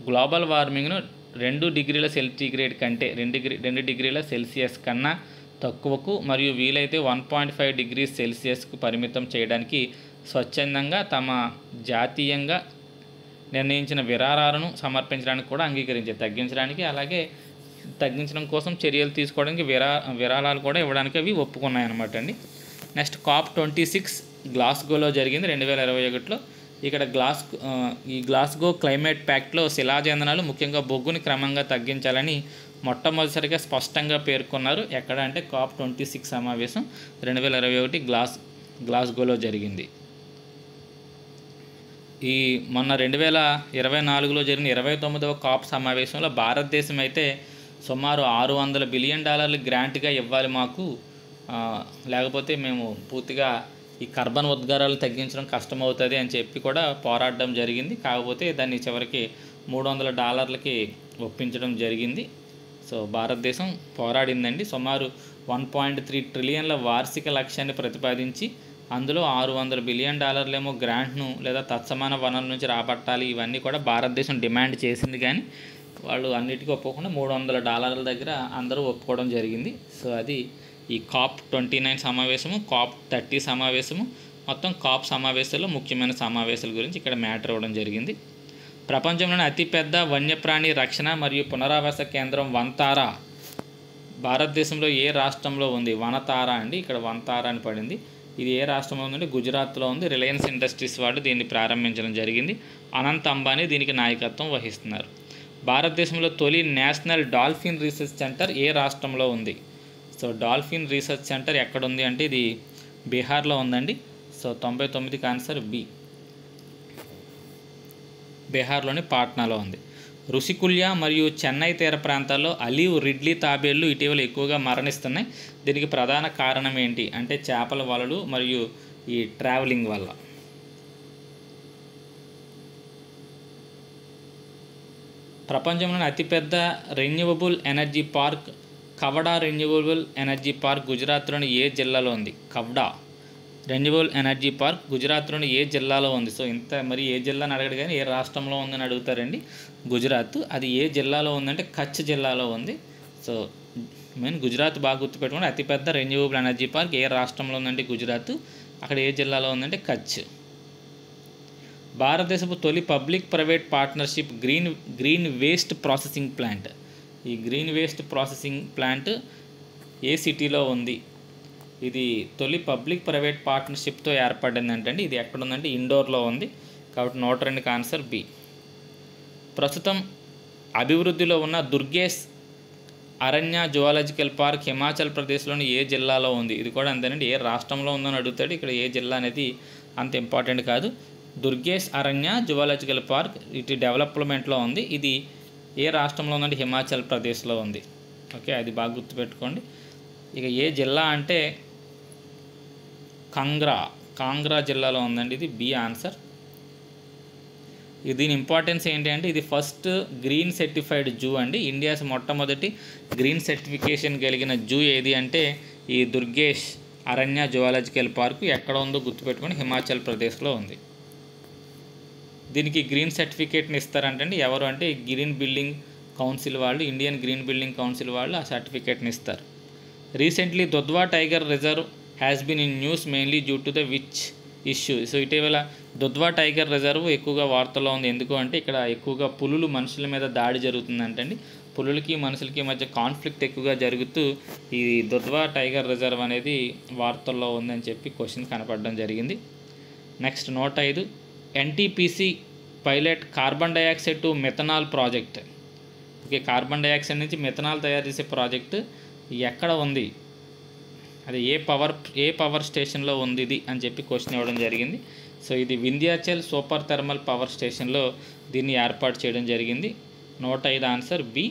గ్లోబల్ వార్మింగ్ను 2 డిగ్రీల సెంటీగ్రేడ్ కంటే 2 డిగ్రీల సెల్సియస్ కన్నా తక్కువకు మరియు వీలైతే 1.5 డిగ్రీ సెల్సియస్కు పరిమితం చేయడానికి స్వచ్ఛందంగా తమ జాతీయంగా నిర్ణయించిన విరాళాలను సమర్పించడానికి కూడా అంగీకరించారు. తగ్గించడానికి, అలాగే తగ్గించడం కోసం చర్యలు తీసుకోవడానికి విరాళాలు కూడా ఇవ్వడానికి అవి ఒప్పుకున్నాయన్నమాట అండి. నెక్స్ట్ COP26 గ్లాస్గోలో జరిగింది 2021లో. ఇక్కడ ఈ గ్లాస్గో క్లైమేట్ ప్యాక్ట్లో శిలాజ ఇంధనాలు, ముఖ్యంగా బొగ్గుని క్రమంగా తగ్గించాలని మొట్టమొదటిసారిగా స్పష్టంగా పేర్కొన్నారు. ఎక్కడ అంటే COP26 సమావేశం 2021 గ్లాస్గోలో జరిగింది. ఈ మొన్న 2024లో జరిగిన 29వ COP సమావేశంలో భారతదేశం అయితే సుమారు $600 బిలియన్ గ్రాంట్గా ఇవ్వాలి మాకు, లేకపోతే మేము పూర్తిగా ఈ కార్బన్ ఉద్గారాలు తగ్గించడం కష్టమవుతుంది అని చెప్పి కూడా పోరాడడం జరిగింది. కాకపోతే దాన్ని చివరికి $300కి ఒప్పించడం జరిగింది. సో భారతదేశం పోరాడిందండి. సుమారు 1.3 ట్రిలియన్ల వార్షిక లక్ష్యాన్ని ప్రతిపాదించి అందులో $600 బిలియన్ ఏమో గ్రాంట్ను లేదా తత్సమాన వనరుల నుంచి రాబట్టాలి, ఇవన్నీ కూడా భారతదేశం డిమాండ్ చేసింది. కానీ వాళ్ళు అన్నిటికీ ఒప్పుకోకుండా $300 దగ్గర అందరూ ఒప్పుకోవడం జరిగింది. సో అది ఈ COP29 సమావేశము, COP30 సమావేశము, మొత్తం కాప్ సమావేశాల్లో ముఖ్యమైన సమావేశాల గురించి ఇక్కడ మ్యాటర్ ఇవ్వడం జరిగింది. ప్రపంచంలోని అతిపెద్ద వన్యప్రాణి రక్షణ మరియు పునరావాస కేంద్రం వంతారా భారతదేశంలో ఏ రాష్ట్రంలో ఉంది? వనతారా అండి, ఇక్కడ వంతారా అని పడింది. ఇది ఏ రాష్ట్రంలో ఉందంటే గుజరాత్లో ఉంది. రిలయన్స్ ఇండస్ట్రీస్ వాళ్ళు దీన్ని ప్రారంభించడం జరిగింది. అనంత్ అంబానీ దీనికి నాయకత్వం వహిస్తున్నారు. భారతదేశంలో తొలి నేషనల్ డాల్ఫిన్ రీసెర్చ్ సెంటర్ ఏ రాష్ట్రంలో ఉంది? సో డాల్ఫిన్ రీసెర్చ్ సెంటర్ ఎక్కడుంది అంటే ఇది బీహార్లో ఉందండి. సో 99కి ఆన్సర్ బి, బీహార్లోని పాట్నాలో ఉంది. రుషికుల్య మరియు చెన్నై తీర ప్రాంతాల్లో అలివ్ రిడ్లీ తాబేళ్లు ఇటీవల ఎక్కువగా మరణిస్తున్నాయి. దీనికి ప్రధాన కారణం ఏంటి అంటే చేపల వలలు మరియు ఈ ట్రావెలింగ్ వల్ల. ప్రపంచంలోని అతిపెద్ద renewable energy park Khavda renewable energy park గుజరాత్లోని ఏ జిల్లాలో ఉంది? కవడా రెన్యూవబుల్ ఎనర్జీ పార్క్ గుజరాత్లోని ఏ జిల్లాలో ఉంది? సో ఇంత మరి ఏ జిల్లా అని అడగడు కానీ ఏ రాష్ట్రంలో ఉందని అడుగుతారండి. గుజరాత్. అది ఏ జిల్లాలో ఉందంటే కచ్ జిల్లాలో ఉంది. సో మెయిన్ గుజరాత్ బాగా గుర్తుపెట్టుకోండి. అతిపెద్ద రెన్యూవబుల్ ఎనర్జీ పార్క్ ఏ రాష్ట్రంలో ఉందంటే గుజరాత్, అక్కడ ఏ జిల్లాలో ఉందంటే కచ్. భారతదేశపు తొలి public private partnership green waste processing plant. ఈ గ్రీన్ వేస్ట్ ప్రాసెసింగ్ ప్లాంట్ ఏ సిటీలో ఉంది? ఇది తొలి పబ్లిక్ ప్రైవేట్ పార్ట్నర్షిప్తో ఏర్పడిందంటే ఇది ఎక్కడ ఉందంటే ఇండోర్లో ఉంది. కాబట్టి 102కి ఆన్సర్ బి. ప్రస్తుతం అభివృద్ధిలో ఉన్న దుర్గేష్ అరణ్య జువాలజికల్ పార్క్ హిమాచల్ ప్రదేశ్లోని ఏ జిల్లాలో ఉంది? ఇది కూడా అంతేనండి, ఏ రాష్ట్రంలో ఉందని అడుగుతాడు. ఇక్కడ ఏ జిల్లా అనేది అంత ఇంపార్టెంట్ కాదు. దుర్గేష్ అరణ్య జువాలజికల్ పార్క్ ఇటు డెవలప్మెంట్లో ఉంది. ఇది ఏ రాష్ట్రంలో ఉందంటే హిమాచల్ ప్రదేశ్లో ఉంది. ఓకే, అది బాగా గుర్తుపెట్టుకోండి. ఇక ఏ జిల్లా అంటే కాంగ్రా జిల్లాలో ఉందండి. ఇది బి ఆన్సర్. దీని ఇంపార్టెన్స్ ఏంటి అంటే ఇది ఫస్ట్ గ్రీన్ సర్టిఫైడ్ జూ అండి. ఇండియాస్ మొట్టమొదటి గ్రీన్ సర్టిఫికేషన్ కలిగిన జూ ఏది అంటే ఈ దుర్గేష్ అరణ్య జువాలజికల్ పార్క్. ఎక్కడ ఉందో గుర్తుపెట్టుకొని హిమాచల్ ప్రదేశ్లో ఉంది. దీనికి గ్రీన్ సర్టిఫికేట్ని ఇస్తారంటండి ఎవరు అంటే గ్రీన్ బిల్డింగ్ కౌన్సిల్ వాళ్ళు, ఇండియన్ గ్రీన్ బిల్డింగ్ కౌన్సిల్ వాళ్ళు ఆ సర్టిఫికేట్ని ఇస్తారు. Recently Dudhwa tiger reserve has been in news mainly due to the which issue? So ఇటీవల దుధ్వా టైగర్ రిజర్వ్ ఎక్కువగా వార్తల్లో ఉంది. ఎందుకు అంటే ఇక్కడ ఎక్కువగా పులులు మనుషుల మీద దాడి జరుగుతుందంటండి. పులులకి మనుషులకి మధ్య కాన్ఫ్లిక్ట్ ఎక్కువగా జరుగుతూ ఈ దుధ్వా టైగర్ రిజర్వ్ అనేది వార్తల్లో ఉందని చెప్పి క్వశ్చన్ కనపడడం జరిగింది. Next 105 NTPC pilot carbon dioxide to methanol project. Okay, carbon dioxide నుంచి మెథనాల్ తయారు చేసే ప్రాజెక్టు ఎక్కడ ఉంది? అది ఏ పవర్ స్టేషన్లో ఉంది ఇది అని చెప్పి క్వశ్చన్ ఇవ్వడం జరిగింది. సో ఇది వింధ్యాచల్ సూపర్ థర్మల్ పవర్ స్టేషన్లో దీన్ని ఏర్పాటు చేయడం జరిగింది. 105 ఆన్సర్ బి.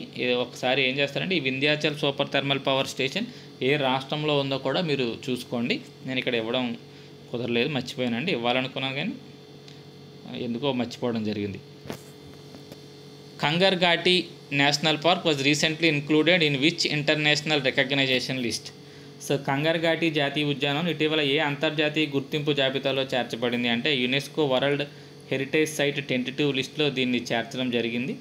ఒకసారి ఏం చేస్తారంటే ఈ Vindhyachal super thermal power station ఏ రాష్ట్రంలో ఉందో కూడా మీరు చూసుకోండి. నేను ఇక్కడ ఇవ్వడం కుదరలేదు, మర్చిపోయానండి, ఇవ్వాలనుకున్నాను కానీ ఎందుకో మర్చిపోవడం జరిగింది. Kanger Ghati national park was recently included in which international recognition list? So Kanger Ghati జాతీయ ఉద్యానం ఇటీవల ఏ అంతర్జాతీయ గుర్తింపు జాబితాలో చేర్చబడింది అంటే UNESCO world heritage site tentative లిస్ట్లో దీన్ని చేర్చడం జరిగింది.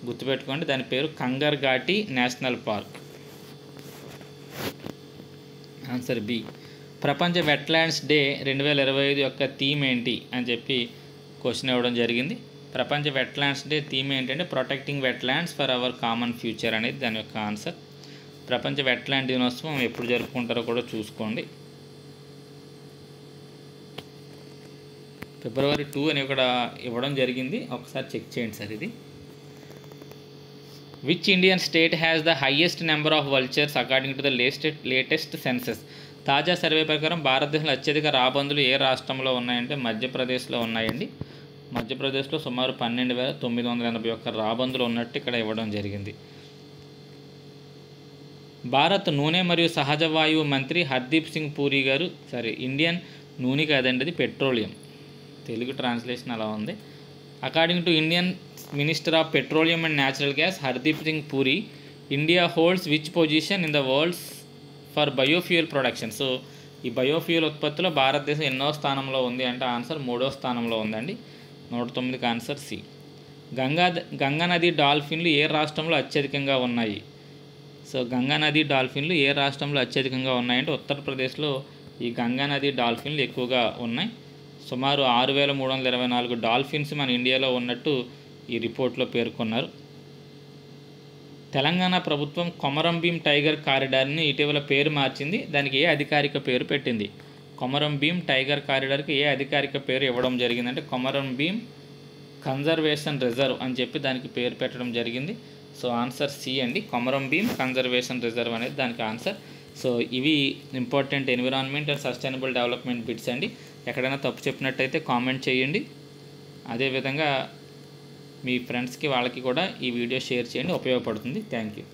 గుర్తుపెట్టుకోండి, దాని పేరు Kanger Ghati national park. Answer B. ప్రపంచ వెట్లాండ్స్ డే 2025 యొక్క థీమ్ ఏంటి అని చెప్పి క్వశ్చన్ ఇవ్వడం జరిగింది. ప్రపంచ వెట్లాండ్స్ డే థీమ్ ఏంటంటే protecting wetlands for hour common future అనేది దాని యొక్క ఆన్సర్. ప్రపంచ వెట్లాండ్ దినోత్సవం ఎప్పుడు జరుపుకుంటారో కూడా చూసుకోండి. February 2 అని ఇక్కడ ఇవ్వడం జరిగింది, ఒకసారి చెక్ చేయండి సార్. ఇది which Indian state has the highest number of vultures according to the latest census? తాజా సర్వే ప్రకారం భారతదేశంలో అత్యధిక రాబందులు ఏ రాష్ట్రంలో ఉన్నాయంటే మధ్యప్రదేశ్లో ఉన్నాయండి. మధ్యప్రదేశ్లో సుమారు 12,981 రాబందులు ఉన్నట్టు ఇక్కడ ఇవ్వడం జరిగింది. భారత్ నూనె మరియు సహజ వాయువు మంత్రి హర్దీప్ సింగ్ పూరి గారు, ఇండియన్ నూనె కాదండి, అది పెట్రోలియం, తెలుగు ట్రాన్స్లేషన్ అలా ఉంది. According to Indian minister of petroleum and natural gas Hardeep Singh puri, India holds which position in the world for biofuel production? So ఈ బయోఫ్యూయల్ ఉత్పత్తిలో భారతదేశం ఎన్నో స్థానంలో ఉంది అంటే ఆన్సర్ 3వ స్థానంలో ఉందండి. 109కి ఆన్సర్ సి. గంగా నది డాల్ఫిన్లు ఏ రాష్ట్రంలో అత్యధికంగా ఉన్నాయి? సో గంగా నది డాల్ఫిన్లు ఏ రాష్ట్రంలో అత్యధికంగా ఉన్నాయంటే ఉత్తరప్రదేశ్లో ఈ గంగా నది డాల్ఫిన్లు ఎక్కువగా ఉన్నాయి. సుమారు 6324 డాల్ఫిన్స్ మన ఇండియాలో ఉన్నట్టు ఈ రిపోర్ట్లో పేర్కొన్నారు. తెలంగాణ ప్రభుత్వం కొమరం భీం టైగర్ కారిడార్ని ఇటీవల పేరు మార్చింది. దానికి ఏ అధికారిక పేరు పెట్టింది? కొమరం భీం టైగర్ కారిడార్కి ఏ అధికారిక పేరు ఇవ్వడం జరిగిందంటే కొమరం భీం కన్జర్వేషన్ రిజర్వ్ అని చెప్పి దానికి పేరు పెట్టడం జరిగింది. సో ఆన్సర్ సి అండి, కొమరం భీం కన్జర్వేషన్ రిజర్వ్ అనేది దానికి ఆన్సర్. సో ఇవి important environment and sustainable development bits అండి. ఎక్కడైనా తప్పు చెప్పినట్టయితే కామెంట్ చేయండి. అదేవిధంగా మీ ఫ్రెండ్స్కి వాళ్ళకి కూడా ఈ వీడియో షేర్ చేయండి, ఉపయోగపడుతుంది. Thank you.